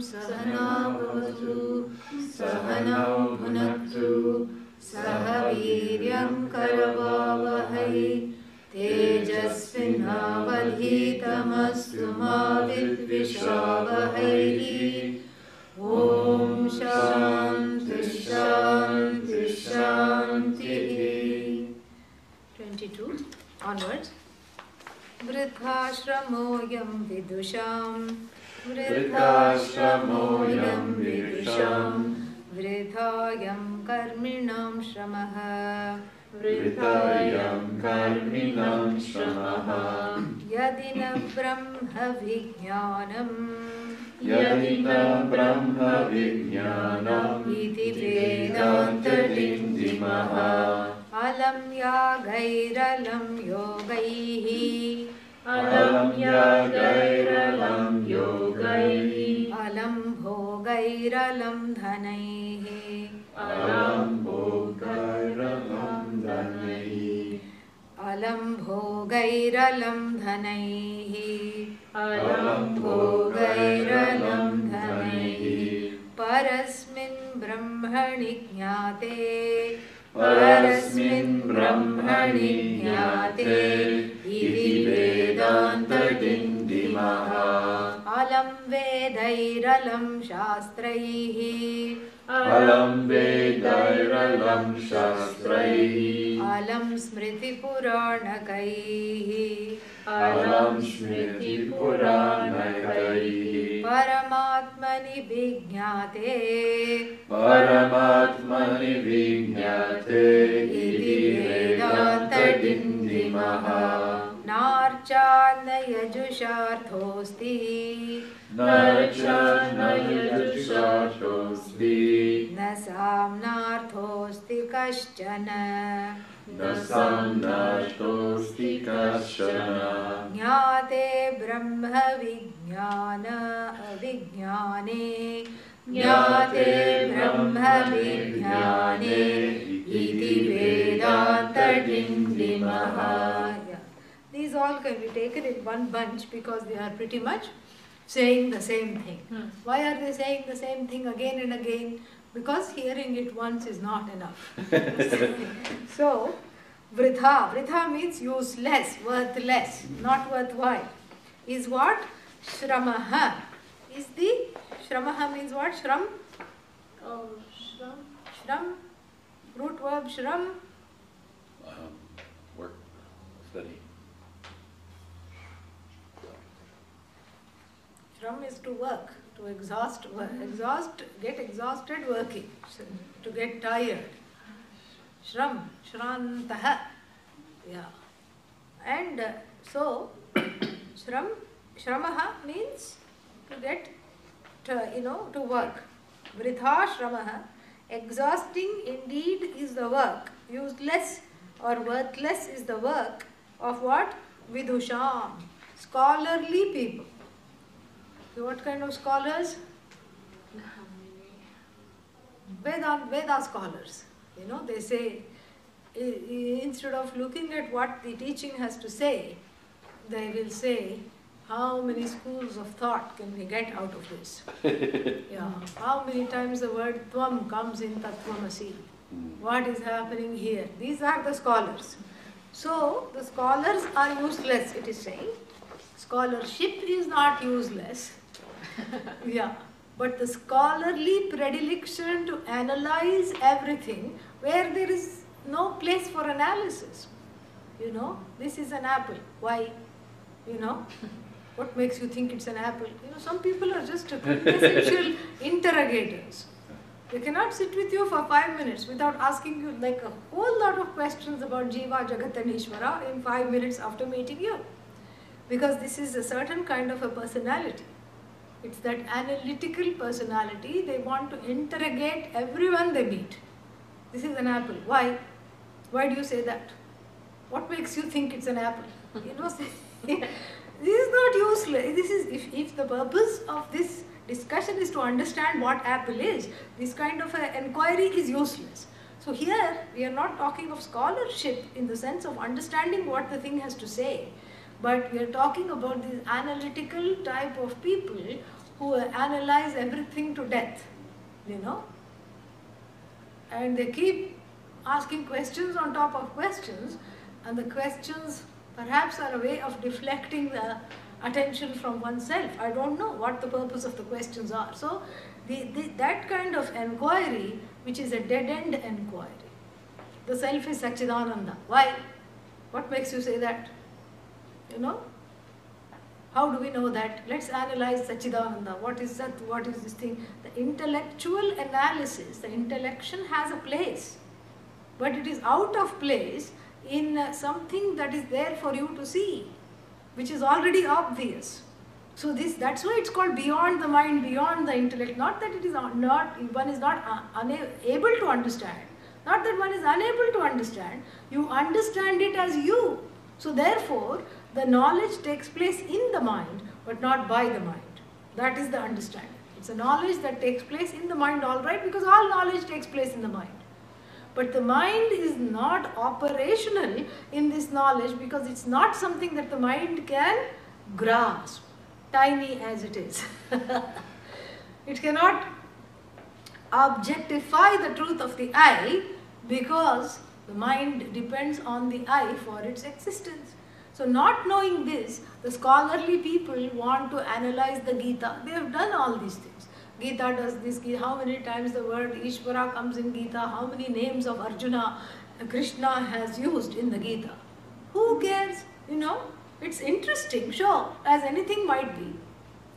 सहनावतु सहनौ भुनक्तु सह वीर्यं करवावहै तेजस्विनावधीतमस्तु मा विद्विषावहै ॐ शान्ति शान्ति शान्तिः 22 onwards वृद्धाश्रमोऽयं विदुषां वृद्धाश्रमोऽयं विदुषां वृद्धायं कर्मिणां श्रमः वृद्धायं कर्मिणां श्रमः यदि न ब्रह्म विज्ञानम् यदि न ब्रह्म विज्ञानम् इति वेदान्तदिन्दिमः अलं यागैरलं योगैः अलं यागैरलं योगैः अलं भोगैरलं धनैः अलं भोगैरलं धनैः अलं भोगैरलं धनैः अलं भोगैरलं धनैः परस्मिन् ब्रह्मणि ज्ञाते परस्मिन् ब्रह्मणि ज्ञाते इति वेदान्तदिन्दिमः अलं वेदैरलं शास्त्रैः अलं वेदैरलं शास्त्रैः अलं स्मृतिपुराणकैः अलं स्मृतिपुराणकैः परमात्मनि विज्ञाते परमात्मनि विज्ञाते इति वेदान्तदिन्दिमः नार्चान्नयजुषार्थोऽस्ति नरचान्नयजुषार्थोऽस्ति न साम्नार्थोऽस्ति कश्चन न साम्नार्थोऽस्ति कश्चन ज्ञाते ब्रह्म विज्ञान अविज्ञाने ज्ञाते ब्रह्म विज्ञाने इति वेदान्तदिन्दिमः. These all can be taken in one bunch because they are pretty much saying the same thing. Why are they saying the same thing again and again? Because hearing it once is not enough. So, vridha. Vridha means useless, worthless, not worthwhile. Is what? Shramaha. Is the Shramaha means what? Shram? Shram. Root verb shram. Work, study. Shram is to work, to exhaust, get exhausted working, to get tired. Shram, shrantaha. Yeah. And so, shramaha means to get, to work. Vridha shramaha, exhausting indeed is the work. Useless or worthless is the work of what? Vidusham, scholarly people. So what kind of scholars? Veda scholars. They say, instead of looking at what the teaching has to say, they will say, how many schools of thought can we get out of this? Yeah. How many times the word tvam comes in Tattvamasi? What is happening here? These are the scholars. So, the scholars are useless, it is saying. Scholarship is not useless. Yeah. But the scholarly predilection to analyze everything where there is no place for analysis. This is an apple. Why? What makes you think it's an apple? Some people are just quintessential interrogators. They cannot sit with you for 5 minutes without asking you like a whole lot of questions about Jiva, Jagat and Ishvara in 5 minutes after meeting you. Because this is a certain kind of a personality. It's that analytical personality. They want to interrogate everyone they meet. This is an apple. Why? Why do you say that? What makes you think it's an apple? This is not useless. This is if the purpose of this discussion is to understand what apple is, this kind of an inquiry is useless. So here we are not talking of scholarship in the sense of understanding what the thing has to say, but we are talking about this analytical type of people who analyze everything to death, you know. And they keep asking questions on top of questions, and the questions perhaps are a way of deflecting the attention from oneself. I don't know what the purpose of the questions are. So that kind of enquiry, which is a dead-end enquiry. The self is Satchidananda. Why? What makes you say that? You know? How do we know that? Let's analyze Satchidananda. What is that? What is this thing? The intellectual analysis, the intellection has a place. But it is out of place in something that is there for you to see, which is already obvious. So that's why it's called beyond the mind, beyond the intellect. Not that it is one is not able to understand. Not that one is unable to understand. You understand it as you. So therefore, the knowledge takes place in the mind, but not by the mind. That is the understanding. It's a knowledge that takes place in the mind, all right, because all knowledge takes place in the mind. But the mind is not operational in this knowledge because it's not something that the mind can grasp, tiny as it is. It cannot objectify the truth of the I because the mind depends on the I for its existence. So not knowing this, the scholarly people want to analyze the Gita. They have done all these things. Gita does this, how many times the word Ishvara comes in Gita, how many names of Arjuna Krishna has used in the Gita. Who cares? You know, it's interesting, sure, as anything might be.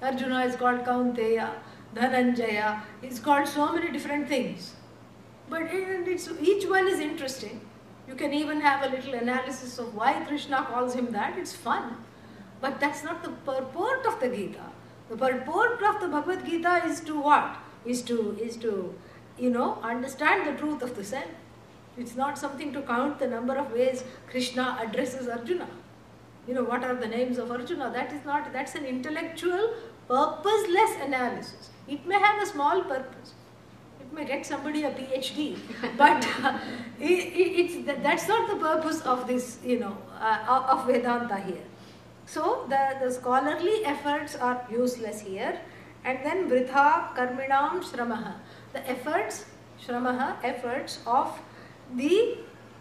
Arjuna is called Kaunteya, Dhananjaya, is called so many different things. But each one is interesting. You can even have a little analysis of why Krishna calls him that. It's fun. But that's not the purport of the Gita. The purport of the Bhagavad Gita is to what? Is to understand the truth of the self. It's not something to count the number of ways Krishna addresses Arjuna. You know, what are the names of Arjuna? That's an intellectual, purposeless analysis. It may have a small purpose. It may get somebody a PhD, but that's not the purpose of this, of Vedanta here. So the scholarly efforts are useless here. And then Vritha Karminam Shramaha. The efforts of the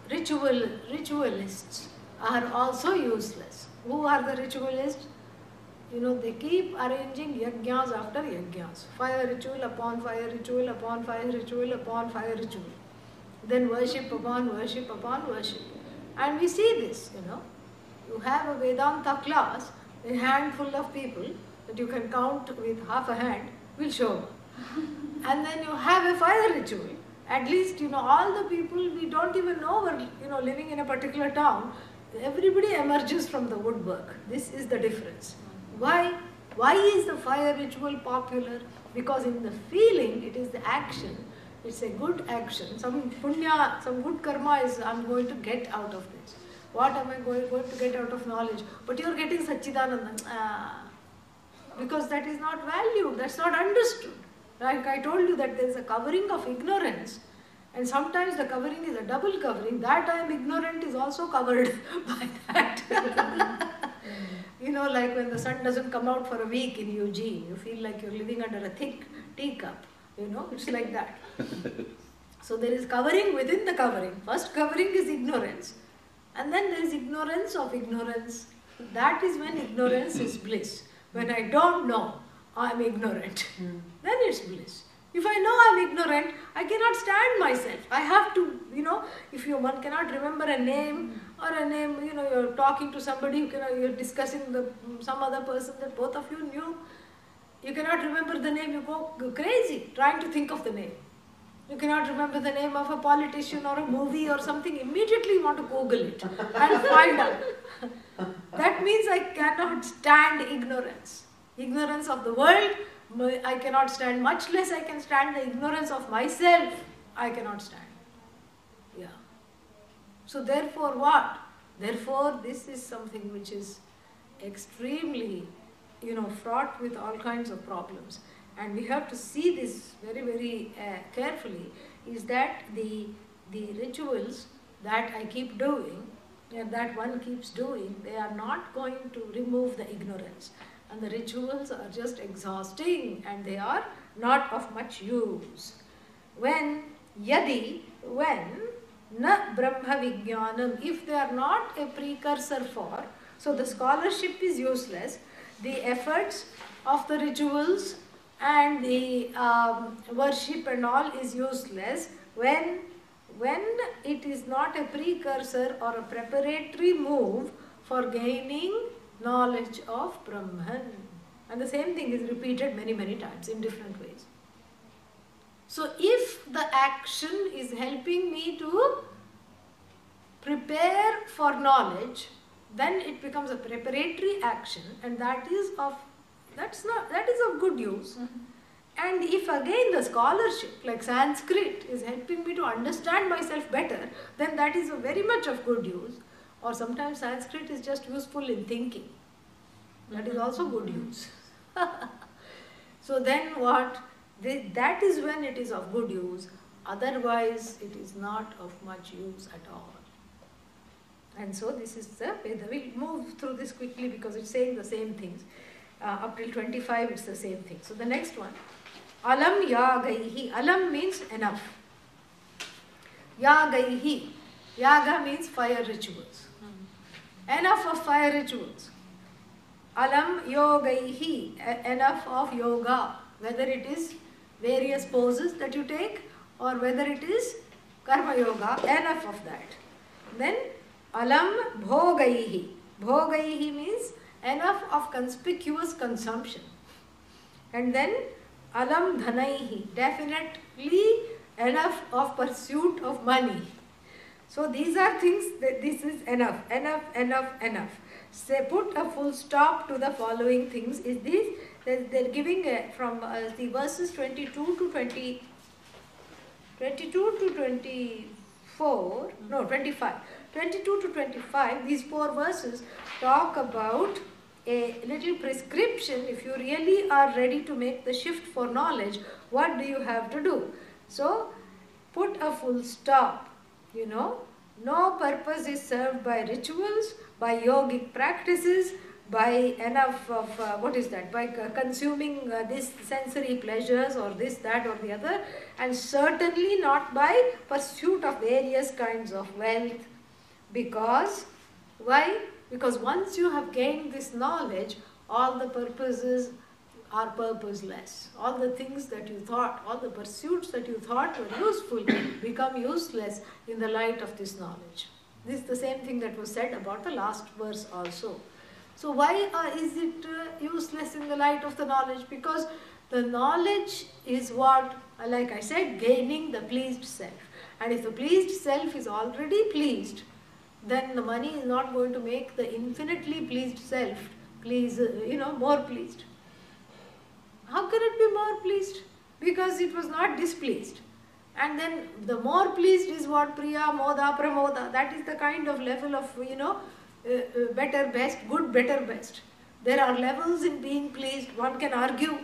ritualists are also useless. Who are the ritualists? They keep arranging yajnas after yajnas. Fire ritual upon fire ritual upon fire ritual upon fire ritual. Then worship upon worship upon worship. And we see this, You have a Vedanta class, a handful of people that you can count with half a hand will show up. And then you have a fire ritual. At least, all the people we don't even know were, living in a particular town. Everybody emerges from the woodwork. This is the difference. Why? Why is the fire ritual popular? Because in the feeling, it is the action. It's a good action. Some punya, some good karma is I'm going to get out of this. What am I going to get out of knowledge? But you're getting Satchidananda. Because that is not valued, that's not understood. Like I told you that there is a covering of ignorance, and sometimes the covering is a double covering. That I am ignorant is also covered by that. Like when the sun doesn't come out for a week in Eugene, you feel like you're living under a thick teacup. It's like that. So there is covering within the covering. First covering is ignorance. And then there is ignorance of ignorance. That is when ignorance is bliss. When I don't know, I am ignorant. Then it's bliss. If I know I am ignorant, I cannot stand myself. I have to, if one cannot remember a name or a name, you're talking to somebody, you're discussing some other person that both of you knew. You cannot remember the name, you go crazy trying to think of the name. You cannot remember the name of a politician or a movie or something, immediately you want to Google it and find out. That means I cannot stand ignorance. Ignorance of the world, I cannot stand, much less I can stand the ignorance of myself, I cannot stand. Yeah. So therefore what? Therefore this is something which is extremely, fraught with all kinds of problems. And we have to see this very, very carefully, is that the rituals that I keep doing, that one keeps doing, they are not going to remove the ignorance. and the rituals are just exhausting and they are not of much use. When na Brahma Vijnanam, if they are not a precursor for, so the scholarship is useless, the efforts of the rituals and the worship and all is useless when it is not a precursor or a preparatory move for gaining knowledge of Brahman. And the same thing is repeated many, many times in different ways. So if the action is helping me to prepare for knowledge, then it becomes a preparatory action, and that is of good use. And if again the scholarship like Sanskrit is helping me to understand myself better, then that is very much of good use. Or sometimes Sanskrit is just useful in thinking. That is also good use. So then what? That is when it is of good use. Otherwise, it is not of much use at all. And so this is the Veda. We'll move through this quickly because it's saying the same things. Up till 25, it's the same thing. So the next one. Alam yagaihi. Alam means enough. Yagaihi. Yaga means fire rituals. Enough of fire rituals. Alam yogaihi. Enough of yoga. Whether it is various poses that you take or whether it is karma yoga. Enough of that. Then alam bhogaihi. Bhogaihi means enough of conspicuous consumption. And then alam dhanaihi. Definitely enough of pursuit of money. So these are things that this is enough, enough, enough, enough. Say put a full stop to the following things. Is this? They're giving from the verses 22 to 24, no 25. 22 to 25, these 4 verses talk about a little prescription. If you really are ready to make the shift for knowledge, what do you have to do? So, put a full stop, No purpose is served by rituals, by yogic practices, by enough of, by consuming this sensory pleasures or this, that or the other, and certainly not by pursuit of various kinds of wealth. Because, why? Because once you have gained this knowledge, all the purposes are purposeless. All the things that you thought, all the pursuits that you thought were useful become useless in the light of this knowledge. This is the same thing that was said about the last verse also. So why is it useless in the light of the knowledge? Because the knowledge is what, like I said, gaining the pleased self. And if the pleased self is already pleased, then the money is not going to make the infinitely pleased self more pleased. How can it be more pleased? Because it was not displeased. And then the more pleased is what? Priya, Moda, Pramoda. That is the kind of level of, better, best, good, better, best. There are levels in being pleased. One can argue.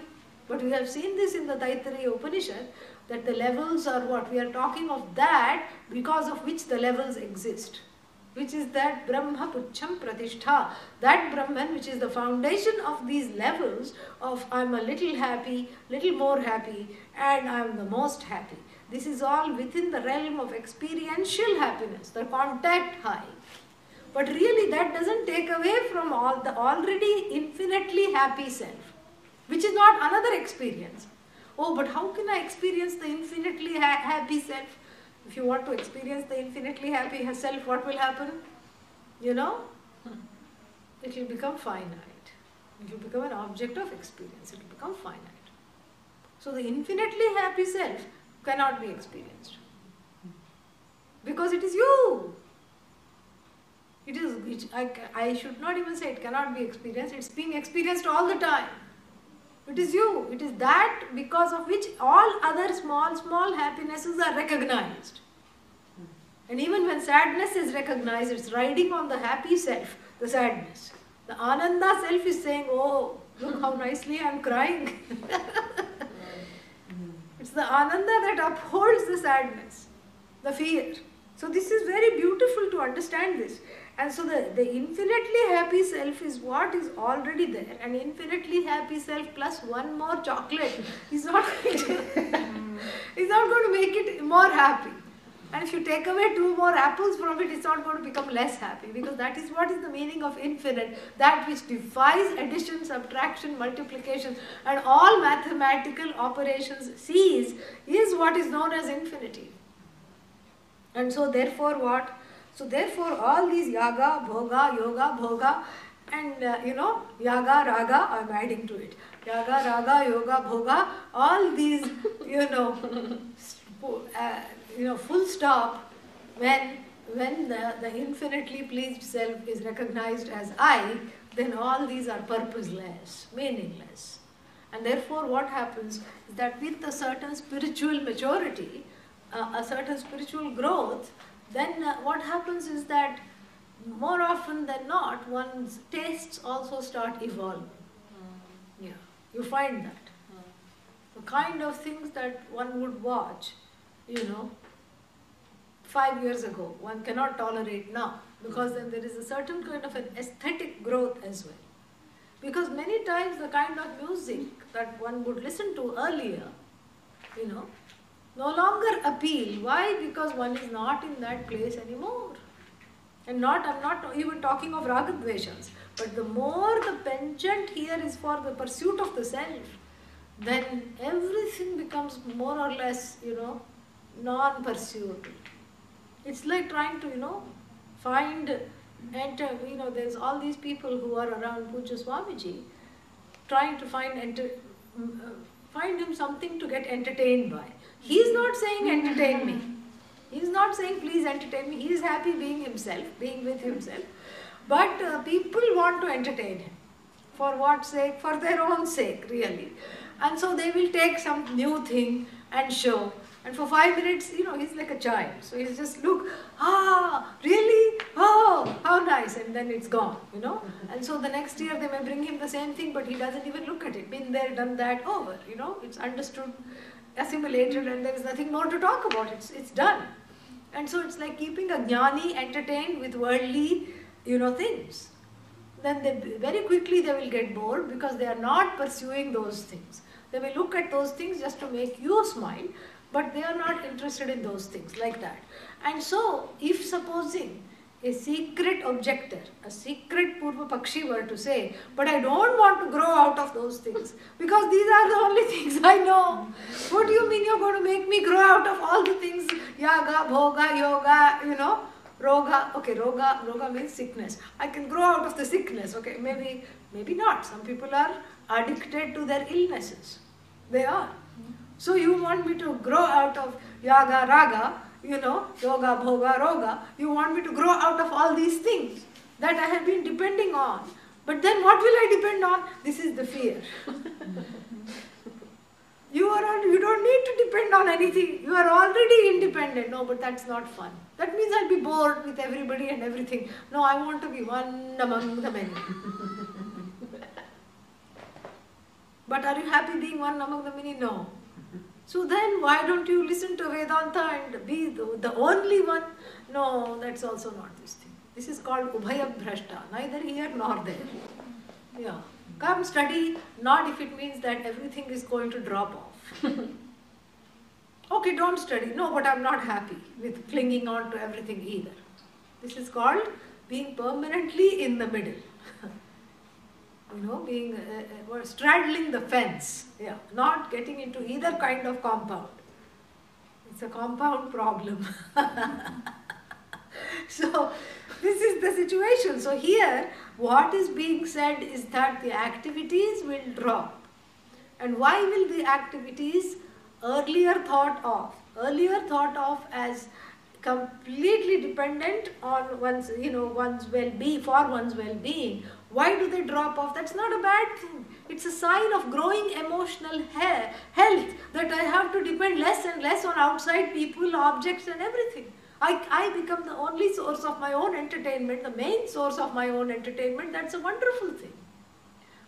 But we have seen this in the Taittiriya Upanishad, that the levels are what? We are talking of that because of which the levels exist. Which is that Brahma Pucham Pratishtha, that Brahman which is the foundation of these levels of I am a little happy, little more happy, and I am the most happy. This is all within the realm of experiential happiness, the contact high. But really that doesn't take away from all the already infinitely happy self, which is not another experience. Oh, but how can I experience the infinitely happy self? If you want to experience the infinitely happy self, what will happen? It will become finite. It will become an object of experience. It will become finite. So the infinitely happy self cannot be experienced. Because it is you. I should not even say it cannot be experienced. It's being experienced all the time. It is you. It is that because of which all other small happinesses are recognized. And even when sadness is recognized, it's riding on the happy self, the sadness. The Ananda self is saying, oh, look how nicely I'm crying. It's the Ananda that upholds the sadness, the fear. So this is very beautiful to understand this. And so the infinitely happy self is what is already there, and infinitely happy self plus one more chocolate is not going to, is not going to make it more happy. And if you take away two more apples from it, it's not going to become less happy, because that is what is the meaning of infinite, that which defies addition, subtraction, multiplication, and all mathematical operations sees is what is known as infinity. And so therefore what? So therefore all these yaga, bhoga, yoga, bhoga, and yaga, raga, I'm adding to it. Yaga, raga, yoga, bhoga, all these, full stop, when the infinitely pleased self is recognized as I, then all these are purposeless, meaningless. And therefore what happens is that with a certain spiritual maturity, a certain spiritual growth, then what happens is that more often than not, one's tastes also start evolving. Yeah, you find that. The kind of things that one would watch, 5 years ago, one cannot tolerate now, because then there is a certain kind of an aesthetic growth as well. Because many times the kind of music that one would listen to earlier, no longer appeal. Why? Because one is not in that place anymore. And I'm not even talking of ragadveshans, but the more the penchant here is for the pursuit of the self, then everything becomes more or less, non-pursuable. It's like trying to, there's all these people who are around Pujya Swamiji, trying to find him something to get entertained by. He's not saying entertain me. He's not saying please entertain me. He is happy being himself, being with himself. But people want to entertain him. For what sake? For their own sake, really. And so they will take some new thing and show. And for 5 minutes, he's like a child. So he's just look, really? Oh, how nice. And then it's gone, And so the next year they may bring him the same thing, but he doesn't even look at it. Been there, done that, over, It's understood, assimilated, and there is nothing more to talk about. It's done. And so it's like keeping a jnani entertained with worldly, things. Then very quickly they will get bored, because they are not pursuing those things. They may look at those things just to make you smile, but they are not interested in those things like that. And so, if supposing a secret objector, a secret Purva Pakshi were to say, but I don't want to grow out of those things, because these are the only things I know. What do you mean you're going to make me grow out of all the things? Yaga, bhoga, yoga, roga. Okay, roga means sickness. I can grow out of the sickness. Okay, maybe not. Some people are addicted to their illnesses. They are. So you want me to grow out of yaga, raga, yoga, bhoga, roga. You want me to grow out of all these things that I have been depending on. But then what will I depend on? This is the fear. You don't need to depend on anything. You are already independent. No, but that's not fun. That means I'll be bored with everybody and everything. No, I want to be one among the many. But are you happy being one among the many? No. So then why don't you listen to Vedanta and be the only one? No, that's also not this thing. This is called Ubhaya Bhrashta, neither here nor there. Yeah. Come study, not if it means that everything is going to drop off. Okay, don't study. No, but I'm not happy with clinging on to everything either. This is called being permanently in the middle. Being straddling the fence, not getting into either kind of compound. It's a compound problem. So, this is the situation. So here, what is being said is that the activities will drop. And why will the activities earlier thought of as completely dependent on one's well-being, for one's well-being, why do they drop off? That's not a bad thing. It's a sign of growing emotional health, that I have to depend less and less on outside people, objects and everything. I become the only source of my own entertainment, the main source of my own entertainment. That's a wonderful thing.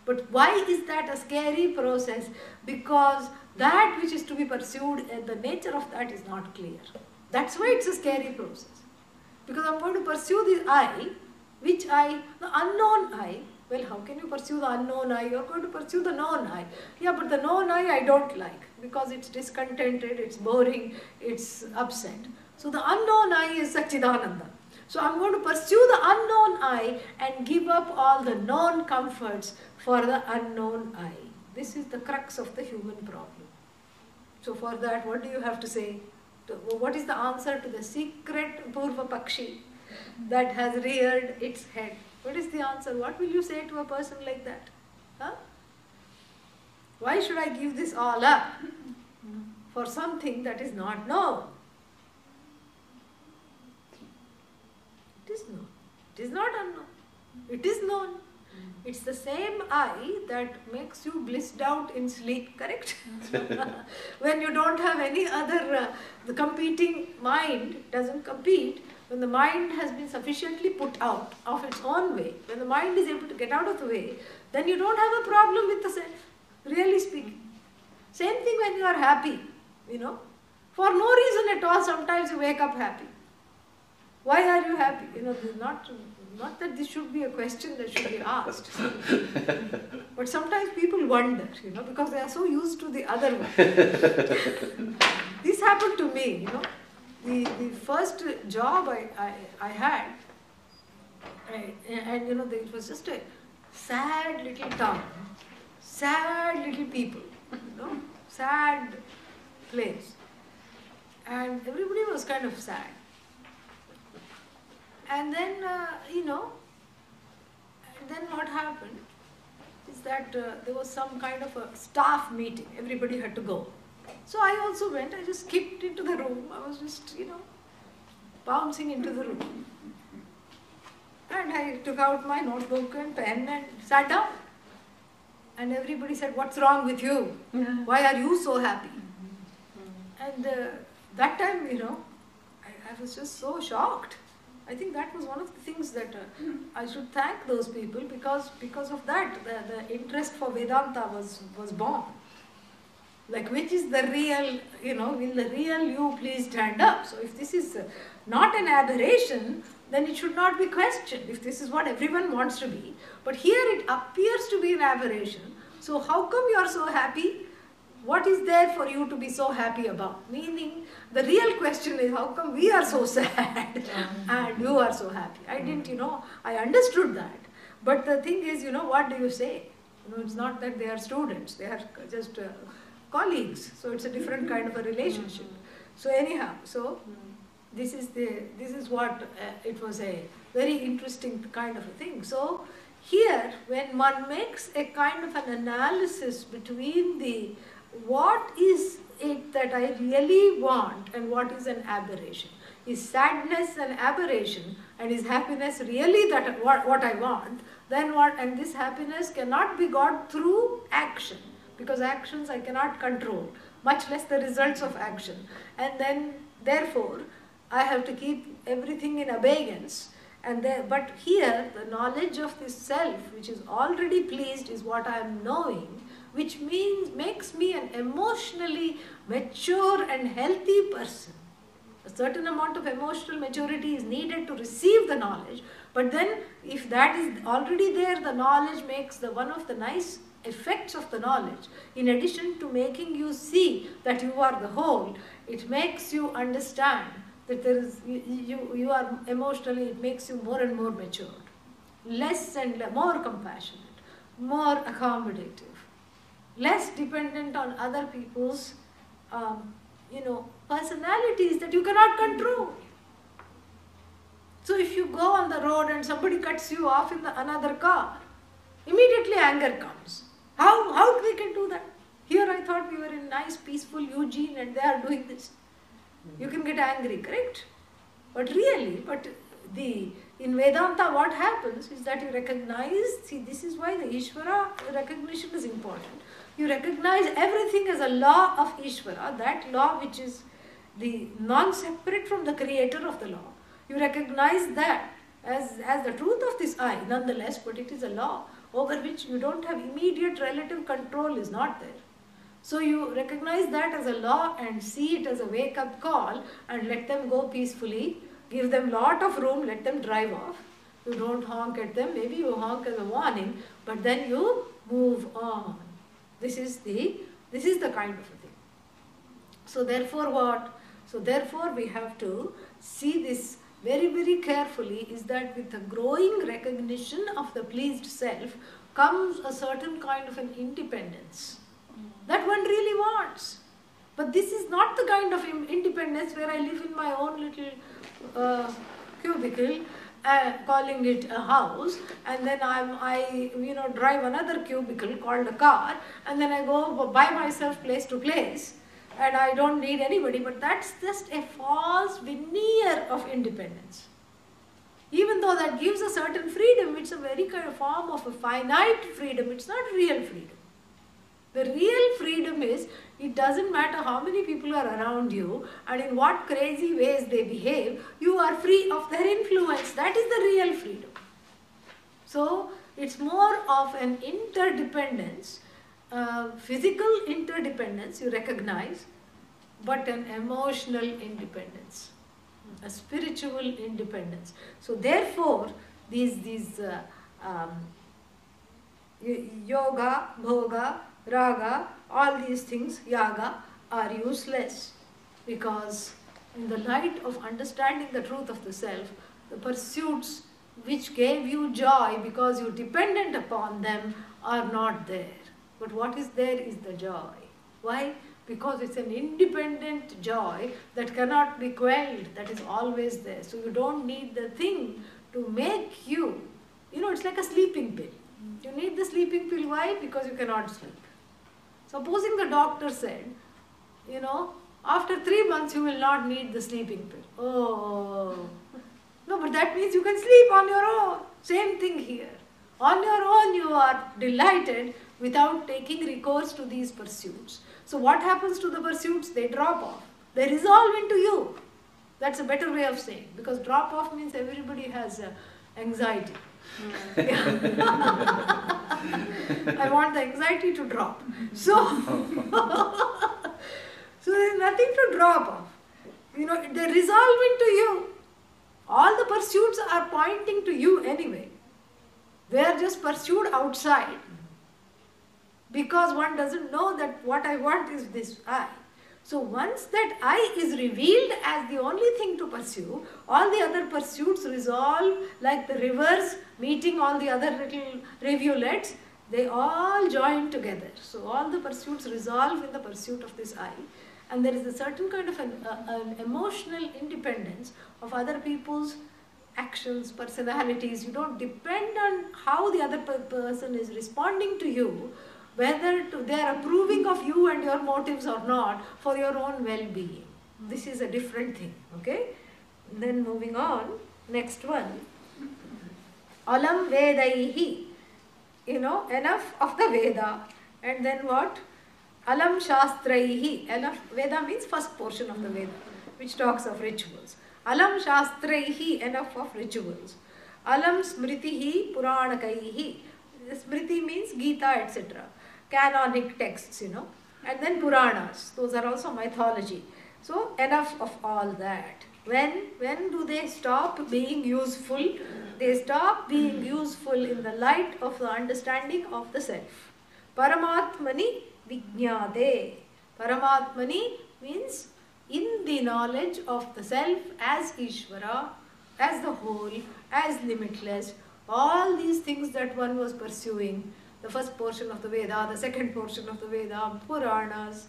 But why is that a scary process? Because that which is to be pursued, the nature of that is not clear. That's why it's a scary process. Because I'm going to pursue this I, Which I? The unknown I. Well, how can you pursue the unknown I? You're going to pursue the known I. Yeah, but the known I don't like because it's discontented, it's boring, it's upset. So the unknown I is Satchidananda. So I'm going to pursue the unknown I and give up all the known comforts for the unknown I. This is the crux of the human problem. So for that, what do you have to say? What is the answer to the secret Purva Pakshi that has reared its head? What is the answer? What will you say to a person like that? Huh? Why should I give this all up for something that is not known? It is known. It is not unknown. It is known. It's the same I that makes you blissed out in sleep, correct? When you don't have any other, the competing mind doesn't compete. When the mind has been sufficiently put out of its own way, when the mind is able to get out of the way, then you don't have a problem with the self, really speaking. Same thing when you are happy, For no reason at all, sometimes you wake up happy. Why are you happy? Not that this should be a question that should be asked. But sometimes people wonder, because they are so used to the other one. This happened to me, The first job I had, and it was just a sad little town, sad little people, sad place. And everybody was kind of sad. And then, then what happened is that there was some kind of a staff meeting. Everybody had to go. So I also went. I just skipped into the room. I was just, bouncing into the room. And I took out my notebook and pen and sat down. And everybody said, "What's wrong with you? Why are you so happy?" And that time, I was just so shocked. I think that was one of the things that I should thank those people because of that, the interest for Vedanta was born. Like, which is the real, will the real you please stand up? So if this is not an aberration, then it should not be questioned, if this is what everyone wants to be. But here it appears to be an aberration. So how come you are so happy? What is there for you to be so happy about? Meaning, the real question is, how come we are so sad and you are so happy? I didn't, I understood that. But the thing is, what do you say? It's not that they are students, they are just colleagues. So it's a different kind of a relationship. So anyhow, this is what it was a very interesting kind of a thing. So here, when one makes a kind of an analysis between the what is it that I really want and what is an aberration? Is sadness an aberration and is happiness really that what I want? Then what? And this happiness cannot be got through action, because actions I cannot control, much less the results of action. And then therefore I have to keep everything in abeyance. But here the knowledge of this self, which is already pleased, is what I am knowing, which makes me an emotionally mature and healthy person. A certain amount of emotional maturity is needed to receive the knowledge, but then if that is already there, the knowledge makes one of the nice effects of the knowledge. In addition to making you see that you are the whole, it makes you understand that you are emotionally, it makes you more and more matured, less and more compassionate, more accommodative, less dependent on other people's, personalities that you cannot control. So if you go on the road and somebody cuts you off in another car, immediately anger comes. How they can do that? Here I thought we were in nice, peaceful Eugene and they are doing this. You can get angry, correct? But really, in Vedanta what happens is that you recognize, this is why the Ishvara recognition is important. You recognize everything as a law of Ishvara, that law which is the non-separate from the creator of the law. You recognize that as the truth of this I, nonetheless, but it is a law over which you don't have immediate relative control, is not there. So you recognize that as a law and see it as a wake-up call and let them go peacefully, give them lot of room, let them drive off. You don't honk at them, maybe you honk as a warning, but then you move on. This is the kind of a thing. So therefore what? So therefore we have to see this very, very carefully, is that with the growing recognition of the pleased self comes a certain kind of an independence that one really wants. But this is not the kind of independence where I live in my own little cubicle, calling it a house, and then I drive another cubicle called a car, and then I go by myself place to place, and I don't need anybody. But that's just a false veneer of independence. Even though that gives a certain freedom, it's a very kind of form of a finite freedom. It's not real freedom. The real freedom is, it doesn't matter how many people are around you and in what crazy ways they behave, you are free of their influence. That is the real freedom. So it's more of an interdependence, physical interdependence you recognize, but an emotional independence, a spiritual independence. So therefore, these yoga, bhoga, raga, all these things, yaga, are useless, because in the light of understanding the truth of the self, the pursuits which gave you joy because you dependent upon them are not there. But what is there is the joy. Why? Because it's an independent joy that cannot be quelled, that is always there. So you don't need the thing to make you, it's like a sleeping pill. You need the sleeping pill. Why? Because you cannot sleep. Supposing the doctor said, after 3 months you will not need the sleeping pill. Oh, no, but that means you can sleep on your own. Same thing here. On your own you are delighted without taking recourse to these pursuits. So what happens to the pursuits? They drop off. They resolve into you. That's a better way of saying, because drop off means everybody has anxiety. I want the anxiety to drop. So there's nothing to drop off. They resolve into you. All the pursuits are pointing to you anyway. They are just pursued outside, because one doesn't know that what I want is this I. So once that I is revealed as the only thing to pursue, all the other pursuits resolve like the rivers meeting all the other little rivulets. They all join together. So all the pursuits resolve in the pursuit of this I. And there is a certain kind of an emotional independence of other people's actions, personalities. You don't depend on how the other person is responding to you, whether they are approving of you and your motives or not, for your own well-being. This is a different thing, okay? And then moving on, next one. Alam Vedaihi. Enough of the Veda. And then what? Alam Shastraihi. Veda means first portion of the Veda, which talks of rituals. Alam Shastraihi, enough of rituals. Alam Smritihi Puranakaihi. Smriti means Gita, etc. Canonic texts, and then Puranas. Those are also mythology. So enough of all that. When do they stop being useful? They stop being useful in the light of the understanding of the self. Paramatmani Vijnate. Paramatmani means in the knowledge of the self as Ishvara, as the whole, as limitless. All these things that one was pursuing, the first portion of the Veda, the second portion of the Veda, Puranas,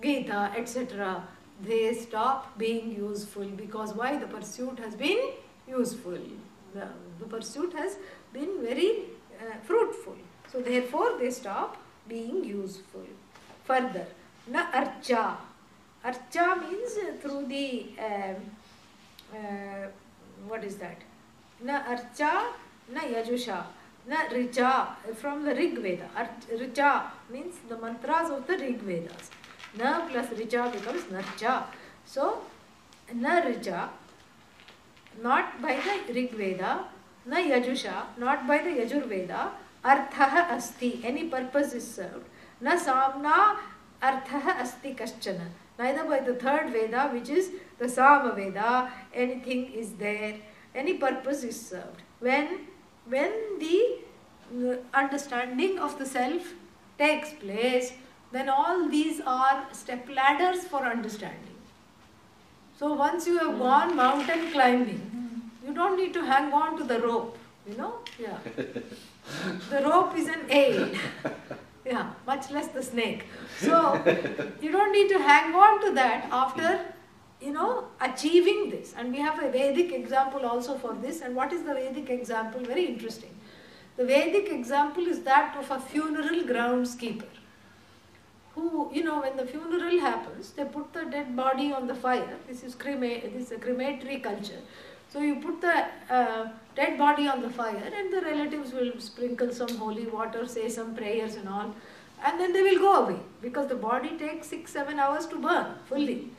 Gita, etc., they stop being useful, because why? The pursuit has been useful. The pursuit has been very fruitful. So therefore they stop being useful. Further, na archa. Archa means through the, what is that? Na archa, na yajusha, na richa, from the Rig Veda. Richa means the mantras of the Rig Vedas. Na plus richa becomes narcha. So, na richa, not by the Rig Veda, na yajusha, not by the Yajur Veda, arthaha asti, any purpose is served. Na samna arthaha asti kaschana. Neither by the third Veda, which is the Sama Veda, anything is there. any purpose is served. When the understanding of the self takes place, then all these are step ladders for understanding. So once you have gone mountain climbing, you don't need to hang on to the rope, yeah. The rope is an aid, yeah, much less the snake. So you don't need to hang on to that after, achieving this. And we have a Vedic example also for this. And what is the Vedic example? Very interesting. The Vedic example is that of a funeral groundskeeper who, when the funeral happens, they put the dead body on the fire. This is a crematory culture. So you put the dead body on the fire and the relatives will sprinkle some holy water, say some prayers and all, and then they will go away because the body takes 6-7 hours to burn fully.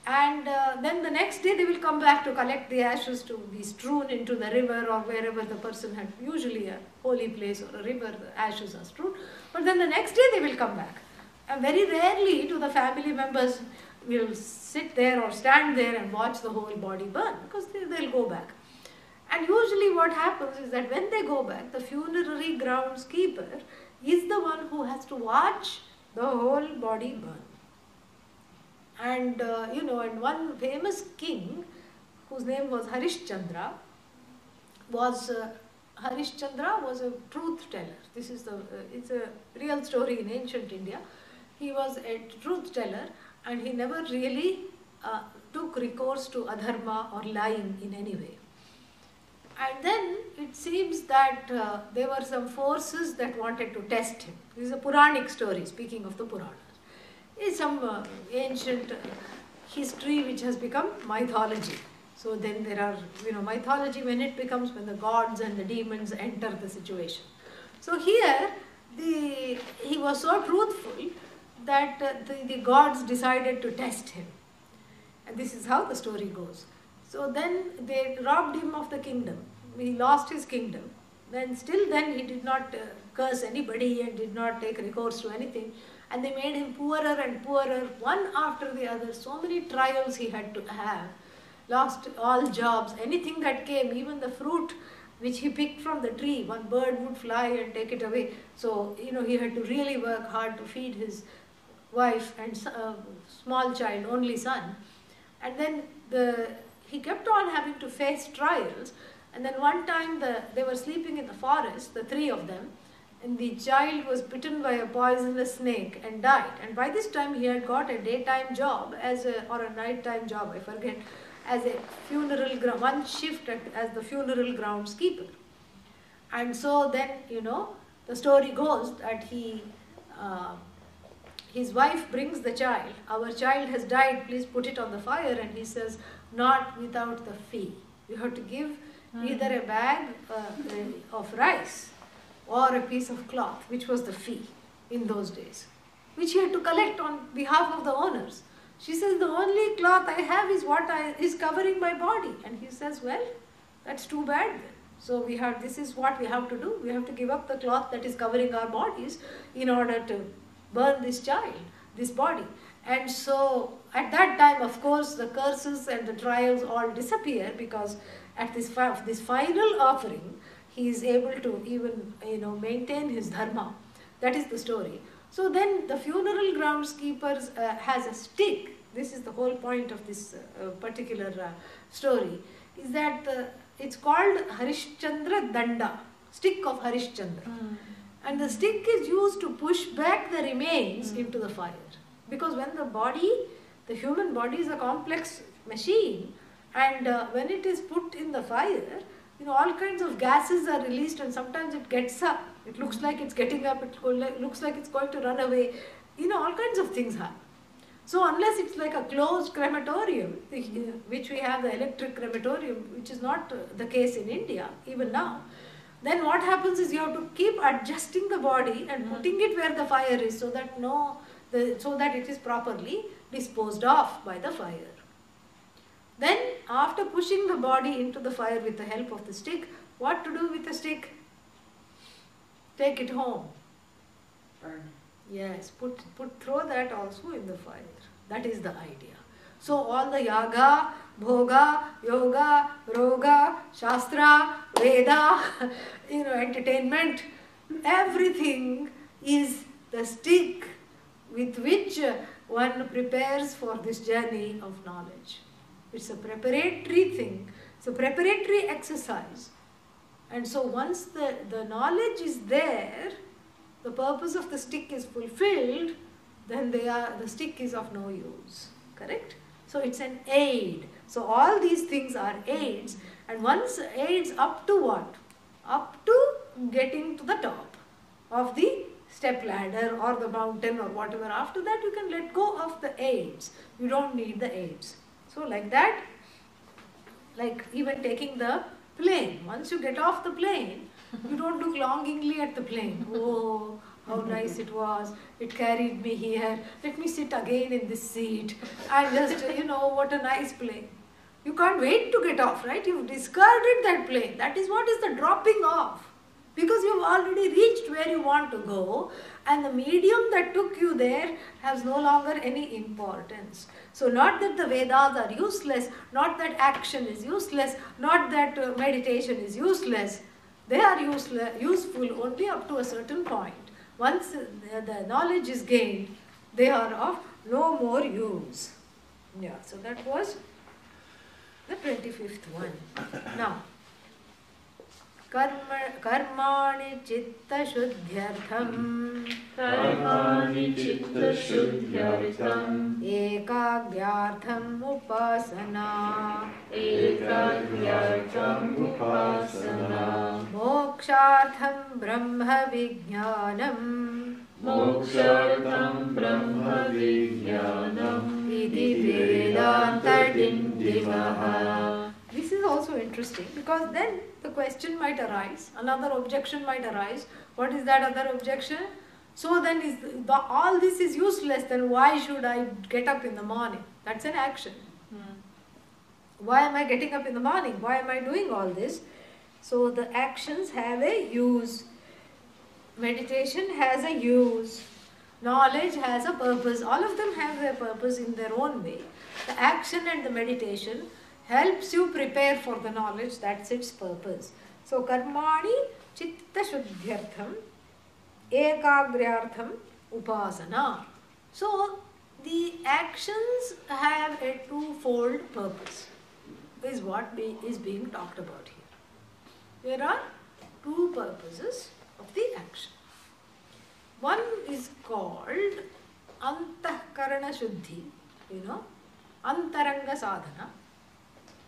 And then the next day they will come back to collect the ashes to be strewn into the river or wherever the person had, usually a holy place or a river, the ashes are strewn. But then the next day they will come back. And very rarely do the family members will sit there or stand there and watch the whole body burn, because they'll go back. And usually what happens is that when they go back, the funerary groundskeeper is the one who has to watch the whole body burn. And and one famous king whose name was Harishchandra was a truth teller. This is it's a real story in ancient India. He was a truth teller and he never really took recourse to adharma or lying in any way. And then it seems that there were some forces that wanted to test him. This is a Puranic story, speaking of the Puranas. It's some ancient history which has become mythology. So then there are, mythology when the gods and the demons enter the situation. So here, he was so truthful that the gods decided to test him. And this is how the story goes. So then they robbed him of the kingdom. He lost his kingdom. Then he did not curse anybody and did not take recourse to anything. And they made him poorer and poorer, one after the other. So many trials he had to have. Lost all jobs, anything that came, even the fruit which he picked from the tree, one bird would fly and take it away. So, he had to really work hard to feed his wife and small child, only son. And then he kept on having to face trials. And then one time they were sleeping in the forest, the three of them, and the child was bitten by a poisonous snake and died. And by this time he had got a daytime job or a nighttime job, I forget, as a one shift as the funeral groundskeeper. And so then, the story goes that his wife brings the child. Our child has died, please put it on the fire. And he says, not without the fee. You have to give either a bag of rice or a piece of cloth, which was the fee in those days, which he had to collect on behalf of the owners. She says, the only cloth I have is what is covering my body. And he says, well, that's too bad then. So this is what we have to do. We have to give up the cloth that is covering our bodies in order to burn this child, this body. And so at that time, of course, the curses and the trials all disappear, because at this final offering, he is able to even, maintain his dharma. That is the story. So then the funeral groundskeeper has a stick. This is the whole point of this particular story, is that it's called Harishchandra Danda, stick of Harishchandra. And the stick is used to push back the remains into the fire. Because when the human body is a complex machine, and when it is put in the fire, all kinds of gases are released, and sometimes it gets up. It looks like it's getting up, it looks like it's going to run away. All kinds of things happen. So unless it's like a closed crematorium, which we have, the electric crematorium, which is not the case in India, even now, then what happens is you have to keep adjusting the body and putting it where the fire is, so that it is properly disposed of by the fire. Then, after pushing the body into the fire with the help of the stick, what to do with the stick? Take it home. Burn. Yes, throw that also in the fire. That is the idea. So all the yaga, bhoga, yoga, roga, shastra, veda, entertainment, everything is the stick with which one prepares for this journey of knowledge. It's a preparatory thing. It's a preparatory exercise. And so once the knowledge is there, the purpose of the stick is fulfilled, then the stick is of no use. Correct? So it's an aid. So all these things are aids. And once aids up to what? Up to getting to the top of the step ladder or the mountain or whatever. After that you can let go of the aids. You don't need the aids. So like that, like even taking the plane. Once you get off the plane, you don't look longingly at the plane. Oh, how nice it was. It carried me here. Let me sit again in this seat. And just, what a nice plane. You can't wait to get off, right? You've discarded that plane. That is what is the dropping off. Because you've already reached where you want to go, and the medium that took you there has no longer any importance. So not that the Vedas are useless, not that action is useless, not that meditation is useless. They are useful only up to a certain point. Once the knowledge is gained, they are of no more use. Yeah, so that was the 25th one. Now, कर्माणि चित्तशुद्ध्यर्थम् एकाग्र्यार्थम् उपासना मोक्षार्थम् ब्रह्म विज्ञानम् इति वेदान्तडिण्डिमः. This is also interesting because then the question might arise, another objection might arise. What is that other objection? So then all this is useless, then why should I get up in the morning? That's an action. Why am I getting up in the morning? Why am I doing all this? So the actions have a use. Meditation has a use. Knowledge has a purpose. All of them have their purpose in their own way. The action and the meditation helps you prepare for the knowledge, that's its purpose. So, karmani chitta shuddhyartham ekagriyartham upasana. So, the actions have a twofold purpose, is what is being talked about here. There are two purposes of the action. One is called antahkarana shuddhi, antaranga sadhana.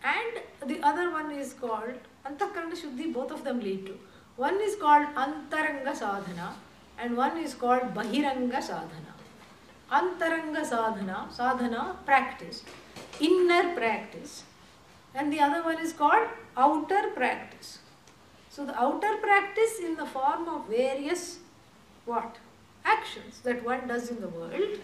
And the other one is called Antahkarana Shuddhi, both of them lead to. One is called Antaranga Sadhana and one is called Bahiranga Sadhana. Antaranga sadhana, practice, inner practice. And the other one is called outer practice. So the outer practice in the form of various actions that one does in the world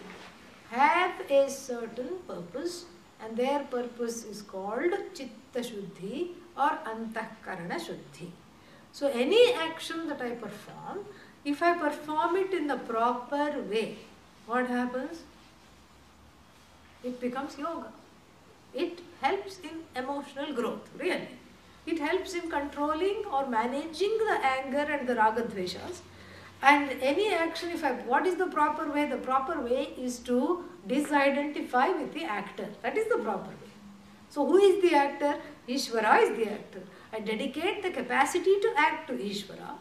have a certain purpose. And their purpose is called Chitta Shuddhi or Antahkarana Shuddhi. So any action that I perform, if I perform it in the proper way, what happens? It becomes yoga. It helps in emotional growth, really. It helps in controlling or managing the anger and the raga dveshas. And any action, what is the proper way? The proper way is to disidentify with the actor. That is the proper way. So who is the actor? Ishvara is the actor. I dedicate the capacity to act to Ishvara.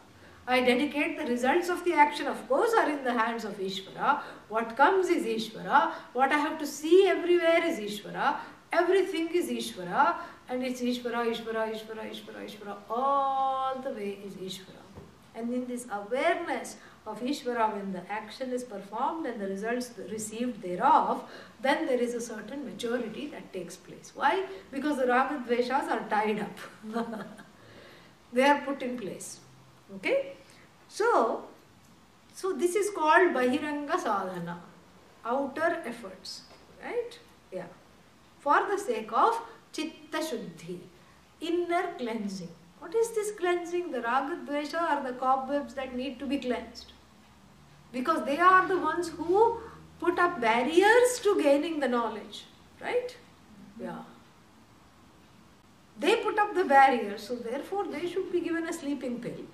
I dedicate the results of the action, of course, are in the hands of Ishvara. What comes is Ishvara. What I have to see everywhere is Ishvara. Everything is Ishvara. And it's Ishvara. All the way is Ishvara. And in this awareness of Ishvara, when the action is performed and the results received thereof, then there is a certain maturity that takes place. Why? Because the raga dveshas are tied up. They are put in place. Okay? So this is called Bahiranga Sadhana, outer efforts. Right? Yeah. For the sake of Chitta Shuddhi, inner cleansing. What is this cleansing? The raga dvesha are the cobwebs that need to be cleansed. Because they are the ones who put up barriers to gaining the knowledge. right? Yeah. They put up the barrier, so therefore they should be given a sleeping pill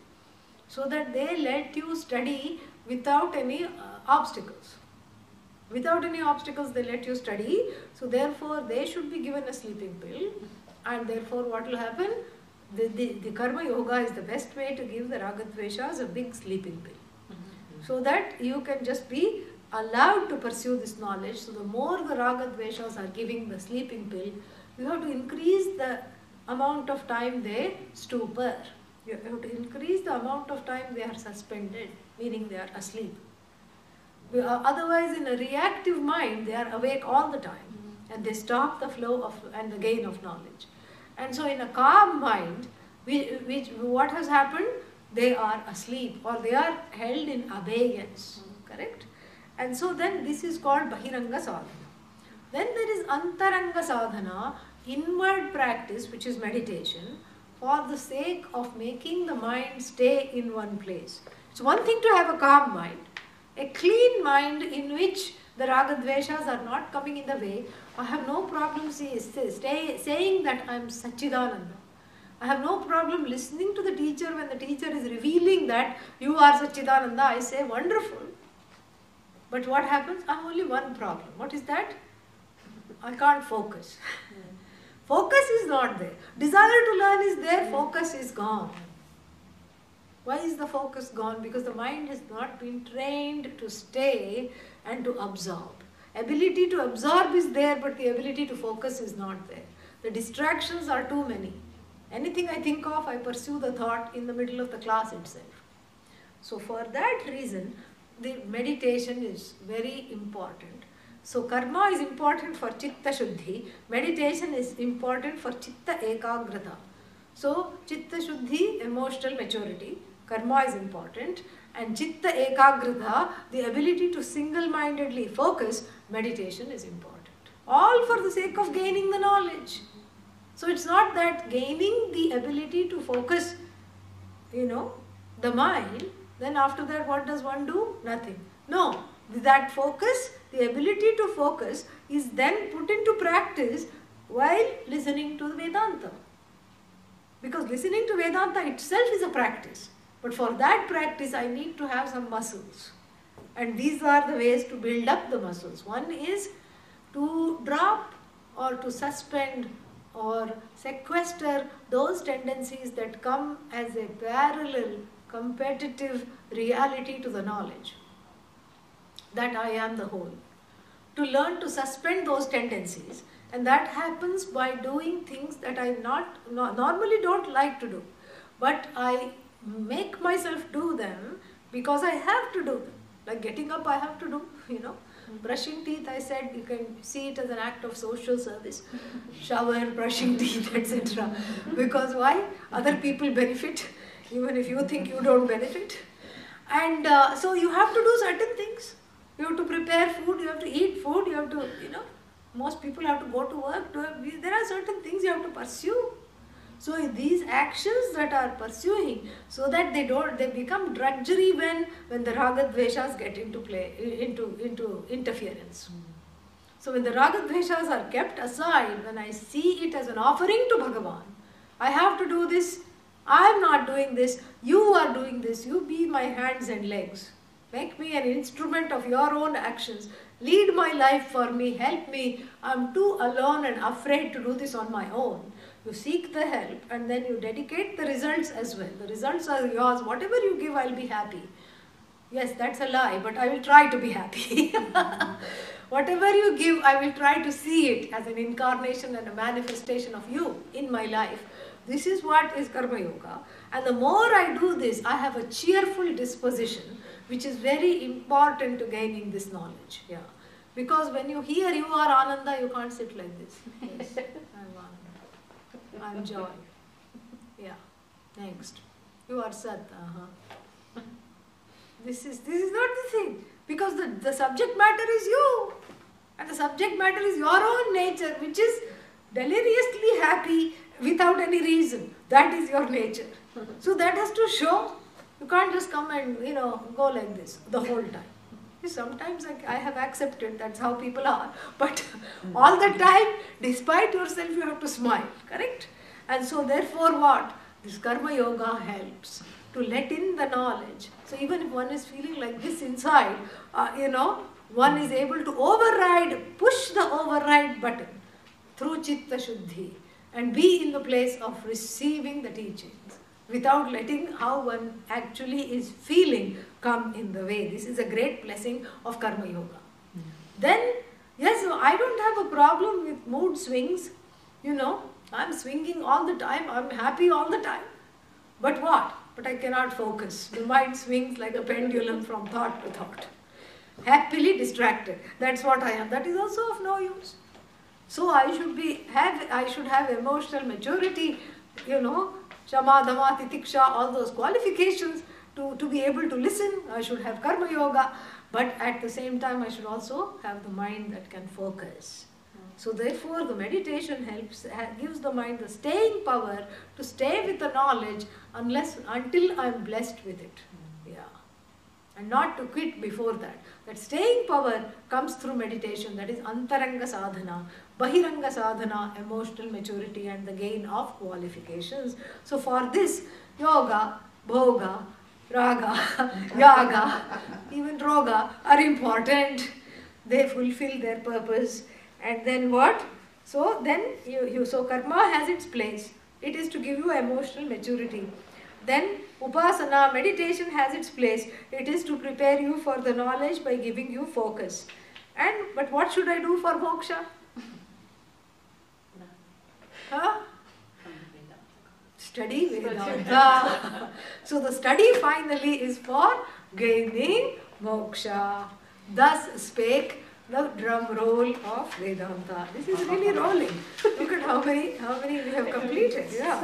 so that they let you study without any obstacles. Without any obstacles they let you study, so therefore they should be given a sleeping pill, and therefore what will happen? The Karma Yoga is the best way to give the Ragadveshas a big sleeping pill. So that you can just be allowed to pursue this knowledge. So the more the Ragadveshas are giving the sleeping pill, you have to increase the amount of time they stupor. You have to increase the amount of time they are suspended, meaning they are asleep. Otherwise, in a reactive mind, they are awake all the time and they stop the flow of and the gain of knowledge. And so, in a calm mind, what has happened? They are asleep or they are held in abeyance, correct? And so, then this is called Bahiranga Sadhana. Then there is Antaranga Sadhana, inward practice, which is meditation, for the sake of making the mind stay in one place. It's one thing to have a calm mind, a clean mind in which the Ragadveshas are not coming in the way. I have no problem saying that I am Satchidananda. I have no problem listening to the teacher when the teacher is revealing that you are Satchidananda. I say, wonderful. But what happens? I have only one problem. What is that? I can't focus. Focus is not there. Desire to learn is there, focus is gone. Why is the focus gone? Because the mind has not been trained to stay and to absorb. Ability to absorb is there, but the ability to focus is not there. The distractions are too many. Anything I think of, I pursue the thought in the middle of the class itself. So for that reason, the meditation is very important. So karma is important for chitta shuddhi, meditation is important for chitta ekagrata. So chitta shuddhi, emotional maturity, karma is important, and chitta ekagrata, the ability to single-mindedly focus, meditation is important. All for the sake of gaining the knowledge. So it's not that gaining the ability to focus, the mind, then after that what does one do? Nothing. No, that focus, the ability to focus is then put into practice while listening to Vedanta. Because listening to Vedanta itself is a practice. But for that practice, I need to have some muscles. And these are the ways to build up the muscles. One is to drop or to suspend or sequester those tendencies that come as a parallel, competitive reality to the knowledge. That I am the whole. To learn to suspend those tendencies, and that happens by doing things that I normally don't like to do, but I make myself do them because I have to do them. Like getting up, I have to do, Brushing teeth, I said, you can see it as an act of social service. Shower, brushing teeth, etc. Because why? Other people benefit, even if you think you don't benefit. And so you have to do certain things. You have to prepare food, you have to eat food, you have to, most people have to go to work. There are certain things you have to pursue. So these actions that are pursuing, so that they become drudgery when the Ragadveshas get into play, into interference. So when the Ragadveshas are kept aside, when I see it as an offering to Bhagavan, I have to do this, I am not doing this, you are doing this, you be my hands and legs. Make me an instrument of your own actions. Lead my life for me, help me. I am too alone and afraid to do this on my own. You seek the help and then you dedicate the results as well. The results are yours. Whatever you give, I will be happy. Yes, that's a lie, but I will try to be happy. Whatever you give, I will try to see it as an incarnation and a manifestation of you in my life. This is what is Karma Yoga. And the more I do this, I have a cheerful disposition, which is very important to gaining this knowledge. Yeah. Because when you hear you are Ananda, you can't sit like this. Yes, I am Ananda. I am joy. Yeah. Next. You are Sat. This is not the thing. Because the subject matter is you. And the subject matter is your own nature, which is deliriously happy without any reason. That is your nature. So that has to show. You can't just come and, go like this the whole time. Sometimes I have accepted that's how people are, but all the time, despite yourself, you have to smile, correct? And so therefore what? This karma yoga helps to let in the knowledge. So even if one is feeling like this inside, one is able to push the override button through Chitta Shuddhi and be in the place of receiving the teachings without letting how one actually is feeling come in the way. This is a great blessing of Karma Yoga. Then, yes, I don't have a problem with mood swings. I'm swinging all the time, I'm happy all the time. But what? But I cannot focus. The mind swings like a pendulum from thought to thought. Happily distracted. That's what I am. That is also of no use. So I should have emotional maturity, Shama, Dhamma, Titiksha, all those qualifications to be able to listen. I should have Karma Yoga, but at the same time I should also have the mind that can focus. So therefore the meditation gives the mind the staying power to stay with the knowledge until I am blessed with it. Yeah. And not to quit before that. That staying power comes through meditation, that is Antaranga Sadhana, Bahiranga Sadhana, emotional maturity and the gain of qualifications. So for this, yoga, bhoga, raga, yaga, even roga are important. They fulfill their purpose. And then what? So then so karma has its place. It is to give you emotional maturity. Then upasana, meditation has its place. It is to prepare you for the knowledge by giving you focus. But what should I do for moksha? Huh? Study Vedanta. So the study finally is for gaining moksha. Thus spake the drum roll of Vedanta. This is really rolling. Look at how many we have completed. Yeah.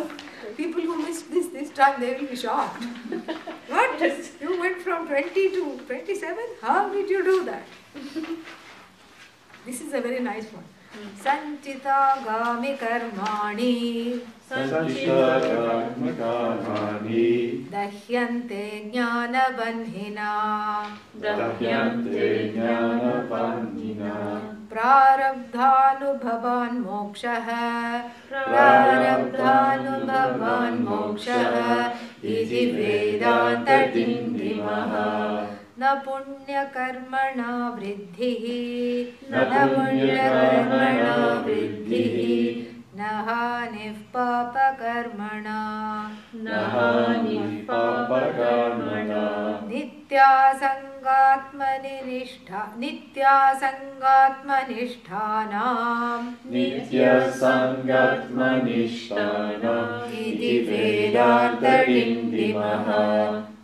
People who missed this time, they will be shocked. What? You went from 20 to 27? How did you do that? This is a very nice one. Sanchita gami karmani dahyante jnana bandhina prarabdhanubhavan mokshah iti vedanta dindimaha na punya karmana vriddhihi na hanif papa karmana nitya sangatmanishtanam iti vedanta dindimaha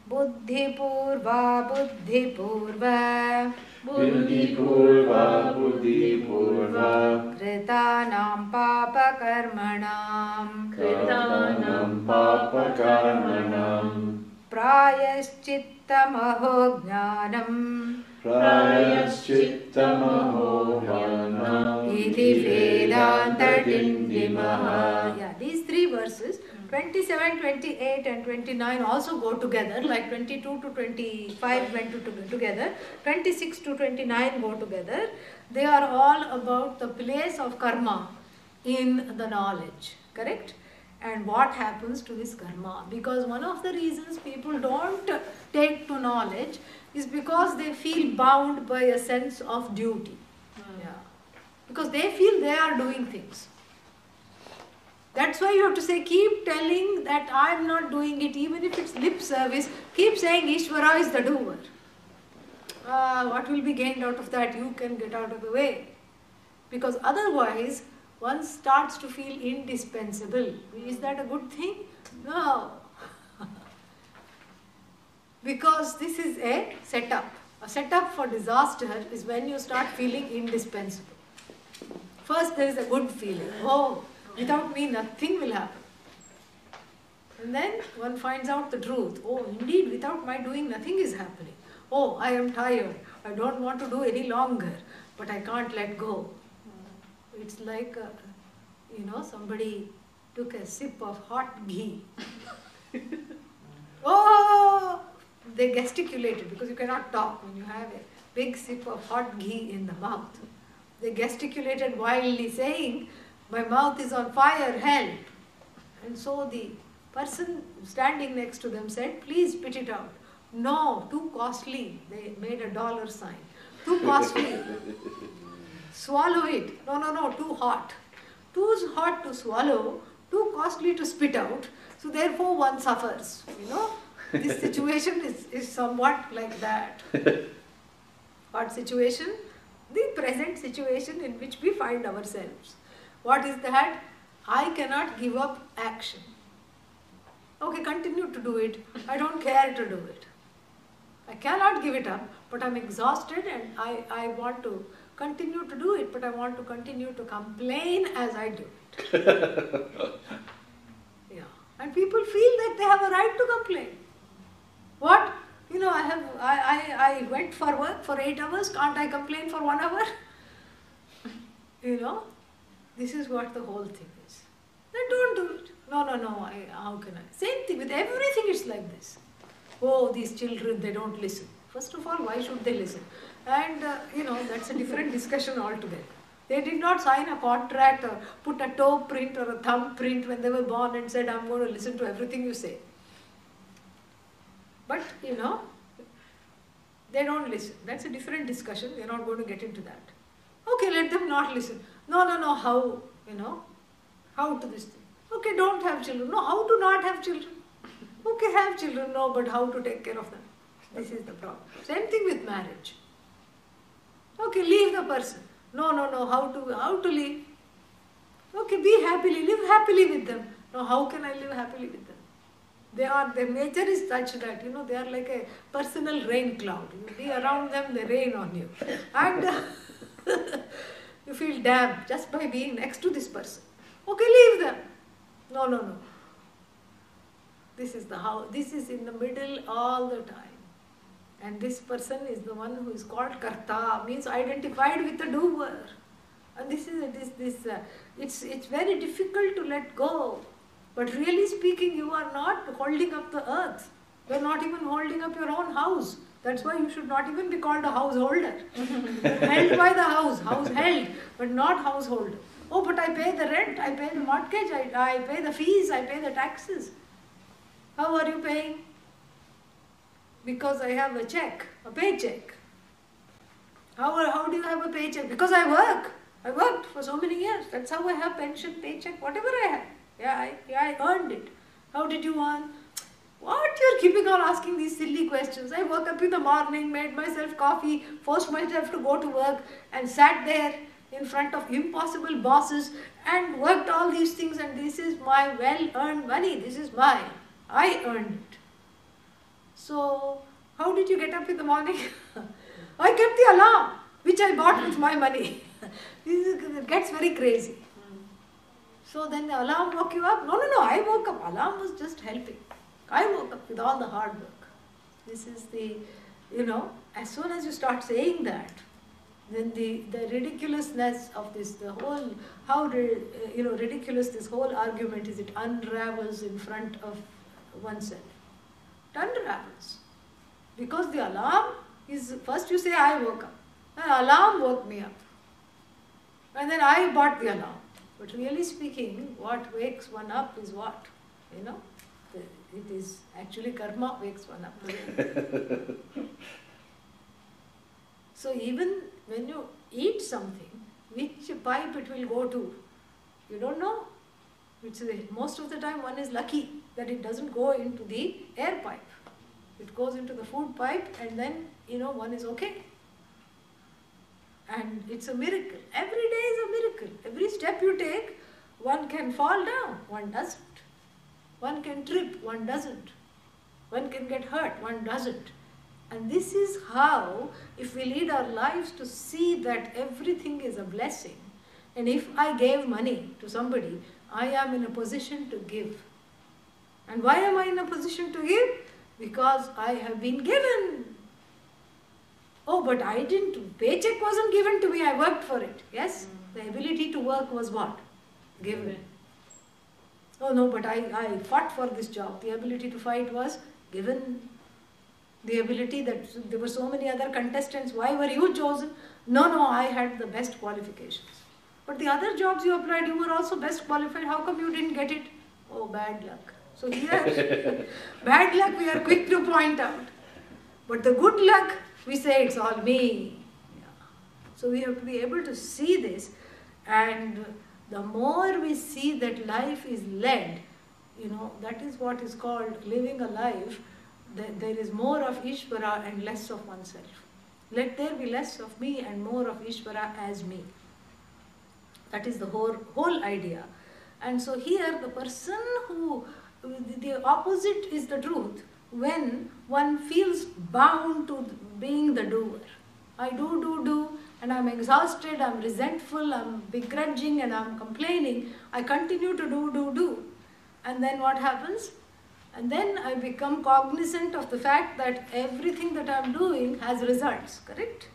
buddhipurva kritanam papakarmanam prayaschittamaho jnanam iti vedanta dindimaha. Yeah, these three verses 27, 28 and 29 also go together, like 22 to 25 went together, 26 to 29 go together. They are all about the place of karma in the knowledge, correct? And what happens to this karma. Because one of the reasons people don't take to knowledge is because they feel bound by a sense of duty. Yeah. Because they feel they are doing things. That's why you have to say, keep telling that I am not doing it, even if it's lip service, keep saying Ishvara is the doer. What will be gained out of that? You can get out of the way. Because otherwise, one starts to feel indispensable. Is that a good thing? No. Because this is a setup. A setup for disaster is when you start feeling indispensable. First there is a good feeling. Oh, without me nothing will happen. And then one finds out the truth. Oh, indeed, without my doing nothing is happening. Oh, I am tired. I don't want to do any longer, but I can't let go. It's like, somebody took a sip of hot ghee. Oh, they gesticulated because you cannot talk when you have big sip of hot ghee in the mouth. They gesticulated wildly, saying, "My mouth is on fire, help." And so the person standing next to them said, "Please spit it out." "No, too costly." They made a dollar sign. "Too costly. Swallow it." "No, no, no, too hot." Too hot to swallow, too costly to spit out. So therefore one suffers. This situation is somewhat like that. What situation? The present situation in which we find ourselves. What is that? I cannot give up action. Okay, continue to do it. I don't care to do it. I cannot give it up, but I'm exhausted and I want to continue to do it, but I want to continue to complain as I do it. Yeah. And people feel that they have a right to complain. What? I went for work for 8 hours, can't I complain for 1 hour? This is what the whole thing is. Then don't do it. No, how can I? Same thing with everything, it's like this. Oh, these children, they don't listen. First of all, why should they listen? And, that's a different discussion altogether. They did not sign a contract or put a toe print or a thumb print when they were born and said, "I'm going to listen to everything you say." But, they don't listen. That's a different discussion. We're not going to get into that. Okay, let them not listen. No, how, how to this thing. Okay, don't have children. No, how to not have children. Okay, have children, no, but how to take care of them. This is the problem. Same thing with marriage. Okay, leave the person. No, how to leave. Okay, live happily with them. No, how can I live happily with them? Their nature is such that, they are like a personal rain cloud. You be around them, they rain on you. And you feel damp just by being next to this person. Okay, leave them. No. This is in the middle all the time. And this person is the one who is called Karta, means identified with the doer. And it's very difficult to let go. But really speaking, you are not holding up the earth. You are not even holding up your own house. That's why you should not even be called a householder. Held by the house held, but not householder. Oh, but I pay the rent, I pay the mortgage, I pay the fees, I pay the taxes. How are you paying? Because I have a paycheck. How do you have a paycheck? Because I work. I worked for so many years. That's how I have pension, paycheck, whatever I have. Yeah, I earned it. How did you earn? What? You're keeping on asking these silly questions. I woke up in the morning, made myself coffee, forced myself to go to work and sat there in front of impossible bosses and worked all these things, and this is my well-earned money. This is mine. I earned it. So, how did you get up in the morning? I kept the alarm, which I bought with my money. It gets very crazy. So then the alarm woke you up? No, I woke up. Alarm was just helping. I woke up with all the hard work. This is the, as soon as you start saying that, then the ridiculousness of this, the whole, how ridiculous this whole argument is, it unravels in front of oneself. It unravels. Because the alarm is, first you say, I woke up. The alarm woke me up. And then I bought the alarm. But really speaking, what wakes one up is what? It is actually karma wakes one up. So even when you eat something, which pipe it will go to, you don't know. Most of the time one is lucky that it doesn't go into the air pipe. It goes into the food pipe and then, one is okay. And it's a miracle. Every day is a miracle. Every step you take, one can fall down, one doesn't. One can trip, one doesn't. One can get hurt, one doesn't. And this is how, if we lead our lives to see that everything is a blessing, and if I gave money to somebody, I am in a position to give. And why am I in a position to give? Because I have been given. Oh, but I didn't, paycheck wasn't given to me, I worked for it. Yes? The ability to work was what? Given. Oh no, but I fought for this job. The ability to fight was given. The ability that there were so many other contestants, why were you chosen? No, I had the best qualifications. But the other jobs you applied, you were also best qualified. How come you didn't get it? Oh, bad luck. So here, bad luck we are quick to point out. But the good luck, we say it's all me. Yeah. So we have to be able to see this, and the more we see that life is led, that is what is called living a life, that there is more of Ishvara and less of oneself. Let there be less of me and more of Ishvara as me. That is the whole idea. And so here the person the opposite is the truth. When one feels bound to being the doer. I do, and I'm exhausted, I'm resentful, I'm begrudging, and I'm complaining. I continue to do. And then what happens? And then I become cognizant of the fact that everything that I'm doing has results, correct?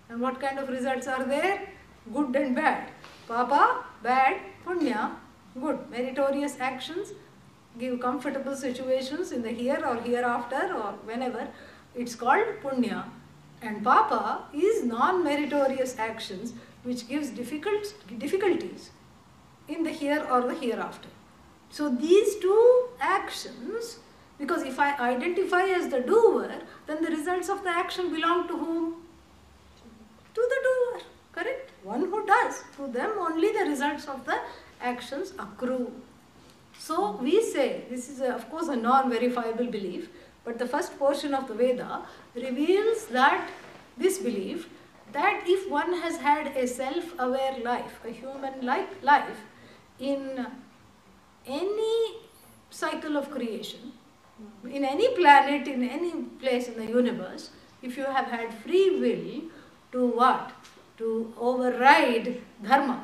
And what kind of results are there? Good and bad. Papa, bad, punya, good. Meritorious actions give comfortable situations in the here or hereafter or whenever. It's called punya. And papa is non-meritorious actions which gives difficulties in the here or the hereafter. So these two actions, because if I identify as the doer, then the results of the action belong to whom? To the doer, correct? One who does. To them only the results of the actions accrue. So we say, this is of course a non-verifiable belief, but the first portion of the Veda reveals that this belief that if one has had a self-aware life, a human-like life, in any cycle of creation, in any planet, in any place in the universe, if you have had free will to what? To override dharma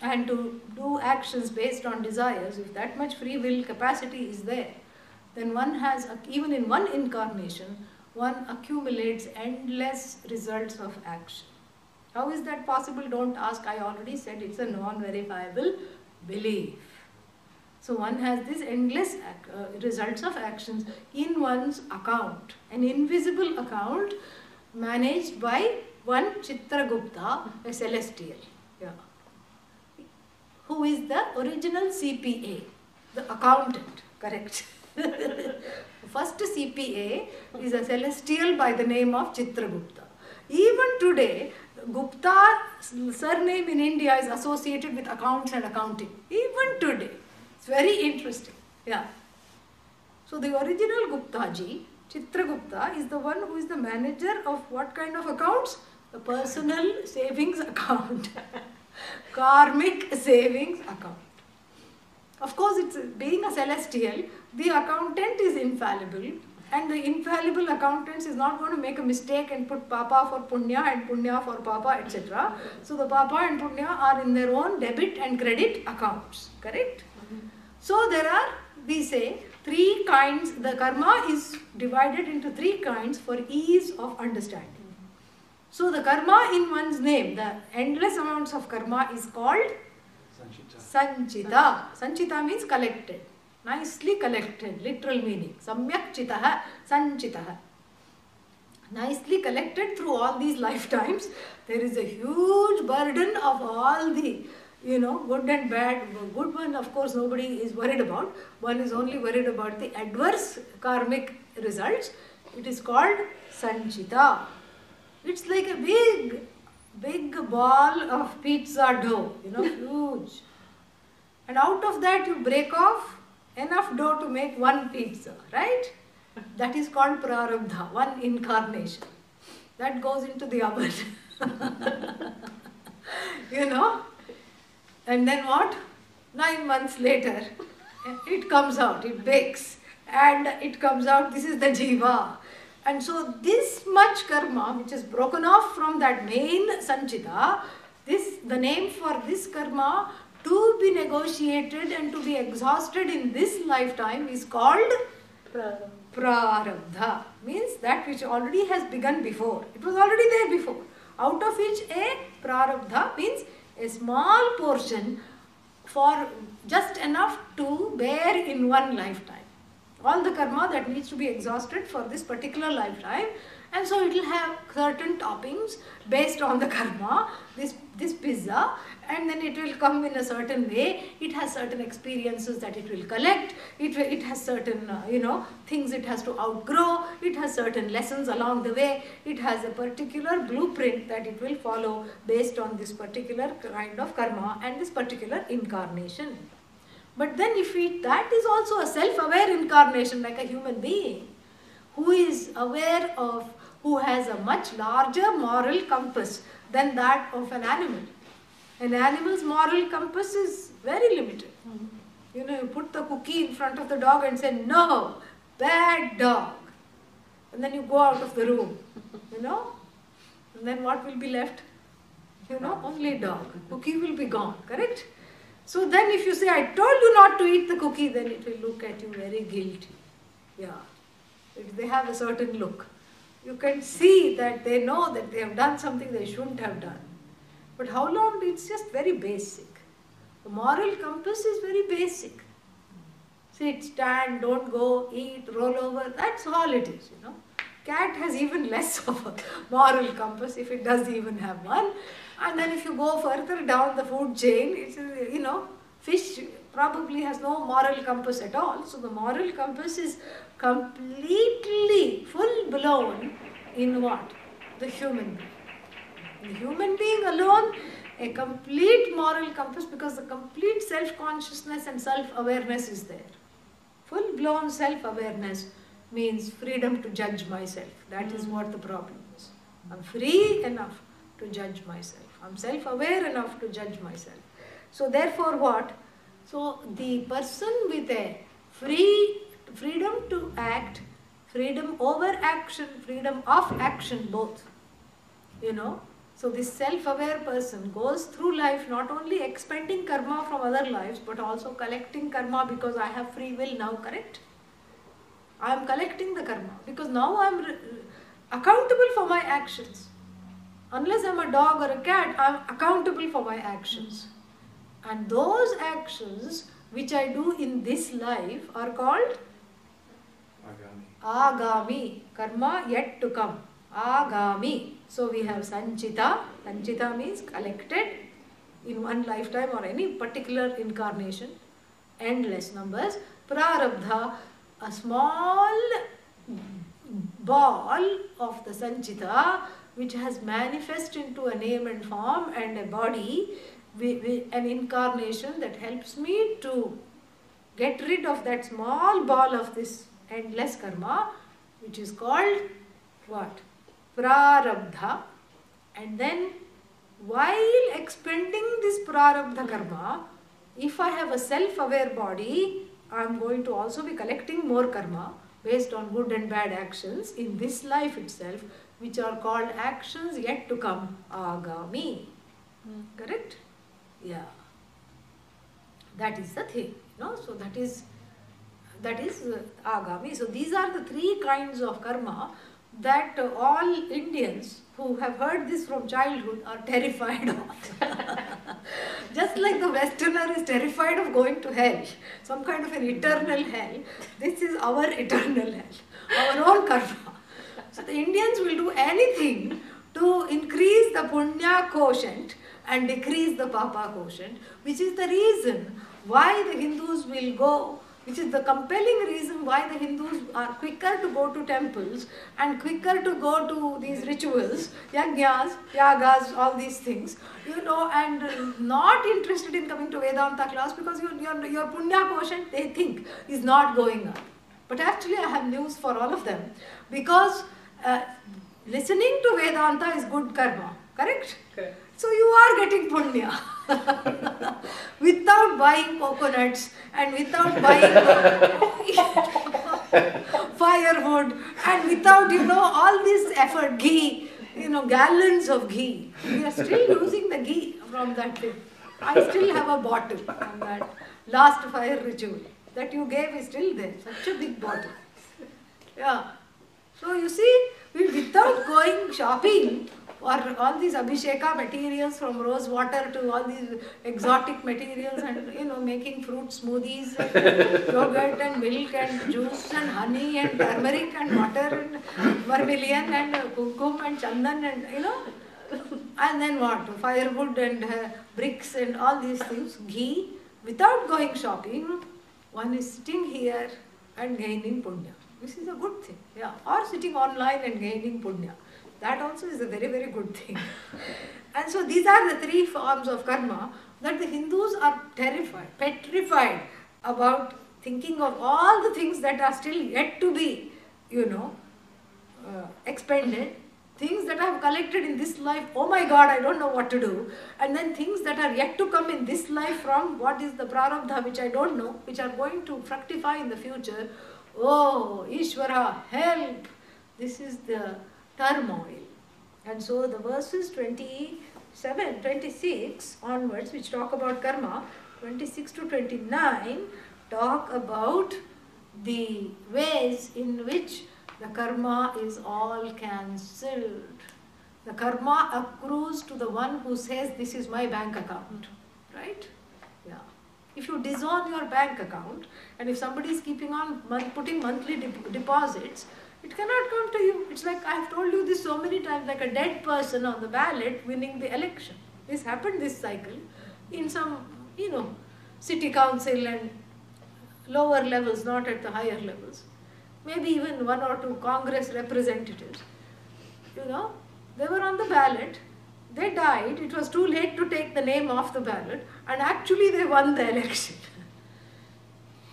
and to do actions based on desires, if that much free will capacity is there, then one has, even in one incarnation, one accumulates endless results of action. How is that possible? Don't ask. I already said it's a non-verifiable belief. So one has these endless results of actions in one's account, an invisible account managed by one Chitragupta, a celestial, who is the original CPA, the accountant, correct? First CPA is a celestial by the name of Chitragupta. Even today, Gupta surname in India is associated with accounts and accounting. Even today. It's very interesting. Yeah. So the original Guptaji, Chitragupta, is the one who is the manager of what kind of accounts? The personal savings account. Karmic savings account. Of course, it's being a celestial, the accountant is infallible, and the infallible accountant is not going to make a mistake and put papa for punya and punya for papa, etc. So the papa and punya are in their own debit and credit accounts, correct? So there are, we say, three kinds. The karma is divided into three kinds for ease of understanding. So the karma in one's name, the endless amounts of karma, is called Sanchita. Sanchita means collected, nicely collected, literal meaning. Samyak chitaha, sanchitaha. Nicely collected through all these lifetimes. There is a huge burden of all the, good and bad. Good one, of course, nobody is worried about. One is only worried about the adverse karmic results. It is called Sanchita. It's like a big ball of pizza dough, huge. And out of that you break off enough dough to make one pizza, right? That is called prarabdha, one incarnation. That goes into the oven. And then what? 9 months later, it comes out, it bakes, and it comes out, this is the jiva. And so this much karma, which is broken off from that main sanchita, the name for this karma to be negotiated and to be exhausted in this lifetime is called prarabdha. Means that which already has begun before. It was already there before. Out of which a prarabdha means a small portion for just enough to bear in one lifetime. all the karma that needs to be exhausted for this particular lifetime. And so it will have certain toppings based on the karma, this pizza, and then it will come in a certain way. It has certain experiences that it will collect. It has certain, things it has to outgrow. It has certain lessons along the way. It has a particular blueprint that it will follow based on this particular kind of karma and this particular incarnation. But then that is also a self-aware incarnation, like a human being, who is aware of, who has a much larger moral compass than that of an animal. An animal's moral compass is very limited. You put the cookie in front of the dog and say, no, bad dog. And then you go out of the room, And then what will be left? Only dog. Cookie will be gone, correct? So then if you say, I told you not to eat the cookie, then it will look at you very guilty. Yeah. They have a certain look. You can see that they know that they have done something they shouldn't have done. But how long? It's just very basic. The moral compass is very basic. Sit, stand, don't go, eat, roll over. That's all it is, Cat has even less of a moral compass, if it does even have one. And then if you go further down the food chain, it's, fish probably has no moral compass at all. So the moral compass is completely full blown in what? The human being. The human being alone, a complete moral compass, because the complete self-consciousness and self-awareness is there. Full blown self-awareness means freedom to judge myself. That is what the problem is. I'm free enough to judge myself. I'm self-aware enough to judge myself. So therefore what? So the person with a freedom to act, freedom over action, freedom of action, both. So this self-aware person goes through life not only expending karma from other lives, but also collecting karma, because I have free will now, correct? I am collecting the karma because now I am accountable for my actions. Unless I am a dog or a cat, I am accountable for my actions. And those actions which I do in this life are called Agami. Karma yet to come. Agami. So we have Sanchita. Sanchita means collected in one lifetime or any particular incarnation. Endless numbers. Prarabdha, a small ball of the Sanchita which has manifested into a name and form and a body, an incarnation that helps me to get rid of that small ball of this endless karma, which is called what? Prarabdha. And then while expending this prarabdha karma, if I have a self-aware body, I am going to also be collecting more karma based on good and bad actions in this life itself, which are called actions yet to come, Agami. Correct? Yeah. That is the thing. So that is Agami. So these are the three kinds of karma that all Indians who have heard this from childhood are terrified of. Just like the Westerner is terrified of going to hell, some kind of an eternal hell, this is our eternal hell, our own karma. So the Indians will do anything to increase the punya quotient and decrease the papa quotient, which is the reason why the Hindus will go, which is the compelling reason why the Hindus are quicker to go to temples and quicker to go to these rituals, yajnas, yagas, all these things, and not interested in coming to Vedanta class because your punya quotient, they think, is not going up. But actually I have news for all of them, because listening to Vedanta is good karma, correct? Correct. So you are getting punya without buying coconuts and without buying firewood and without, all this effort, ghee, gallons of ghee. We are still using the ghee from that thing. I still have a bottle from that last fire ritual that you gave is still there, such a big bottle. Yeah. So you see, without going shopping, or all these abhisheka materials from rose water to all these exotic materials and making fruit smoothies and yogurt and milk and juice and honey and turmeric and water and vermilion and kumkum and chandan and and then what? Firewood and bricks and all these things, ghee, without going shopping, one is sitting here and gaining punya. This is a good thing, yeah. Or sitting online and gaining punya. That also is a very, very good thing. And so these are the three forms of karma that the Hindus are petrified about thinking of all the things that are still yet to be, expended. Things that I have collected in this life, oh my God, I don't know what to do. And then things that are yet to come in this life from what is the prarabdha, which I don't know, which are going to fructify in the future. Oh, Ishvara, help! This is the turmoil. And so the verses 27, 26 onwards, which talk about karma, 26 to 29, talk about the ways in which the karma is all cancelled. The karma accrues to the one who says, this is my bank account. Right? Yeah. If you disown your bank account, and if somebody is keeping on putting monthly deposits, it cannot come to you. It's like I have told you this so many times, like a dead person on the ballot winning the election. This happened this cycle in some, city council and lower levels, not at the higher levels. Maybe even one or two Congress representatives, they were on the ballot, they died, it was too late to take the name off the ballot, and actually they won the election.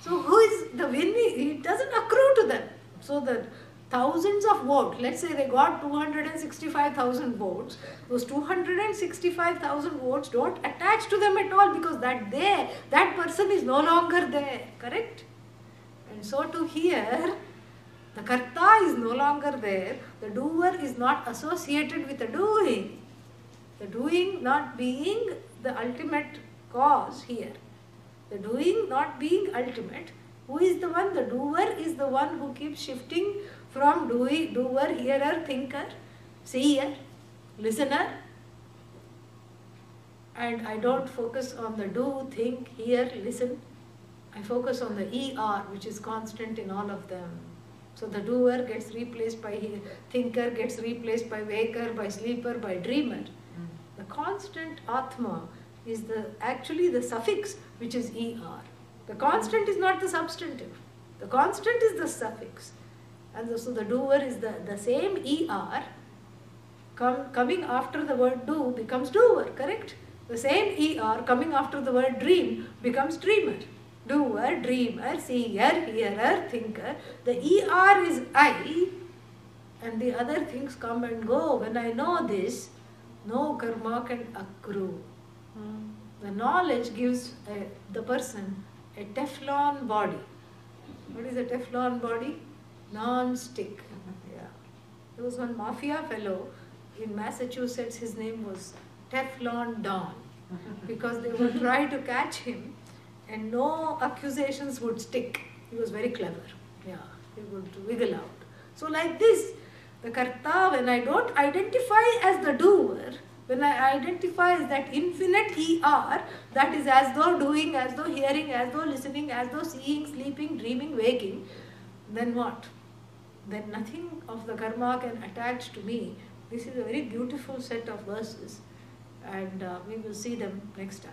So who is the winning? It doesn't accrue to them. So the thousands of votes, let's say they got 265,000 votes, those 265,000 votes don't attach to them at all because that person is no longer there, correct? And so to here, the karta is no longer there, the doer is not associated with the doing. The doing not being the ultimate cause here. The doing not being ultimate. Who is the one? The doer is the one who keeps shifting from doer, hearer, thinker, seer, listener. And I don't focus on the do, think, hear, listen. I focus on the ER, which is constant in all of them. So the doer gets replaced by thinker, gets replaced by waker, by sleeper, by dreamer. The constant Atma is actually the suffix, which is ER. The constant is not the substantive. The constant is the suffix. And so the doer is the same ER coming after the word do becomes doer, correct? The same ER coming after the word dream becomes dreamer. Doer, dreamer, seer, hearer, thinker. The ER is I, and the other things come and go. When I know this, no karma can accrue. The knowledge gives the person a Teflon body. What is a Teflon body? Non-stick. Yeah. There was one mafia fellow in Massachusetts, his name was Teflon Don, because they would try to catch him and no accusations would stick. He was very clever. Yeah, he would wiggle out. So like this, the karta, when I don't identify as the doer, when I identify as that infinite ER, that is as though doing, as though hearing, as though listening, as though seeing, sleeping, dreaming, waking, then what? Then nothing of the karma can attach to me. This is a very beautiful set of verses, and we will see them next time.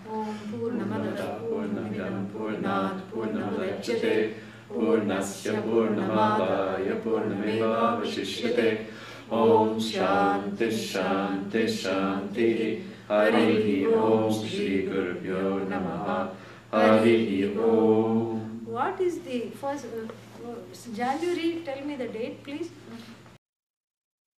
Om Purnamada Purnamidam Purnat Purnamudachyate Purnasya Purnamadaya Purnameva Vashishyate. Om Shanti Shanti Shanti. Harihi Om Shri Gurubhyo Namaha. Harihi Om. What is the first January? Tell me the date, please.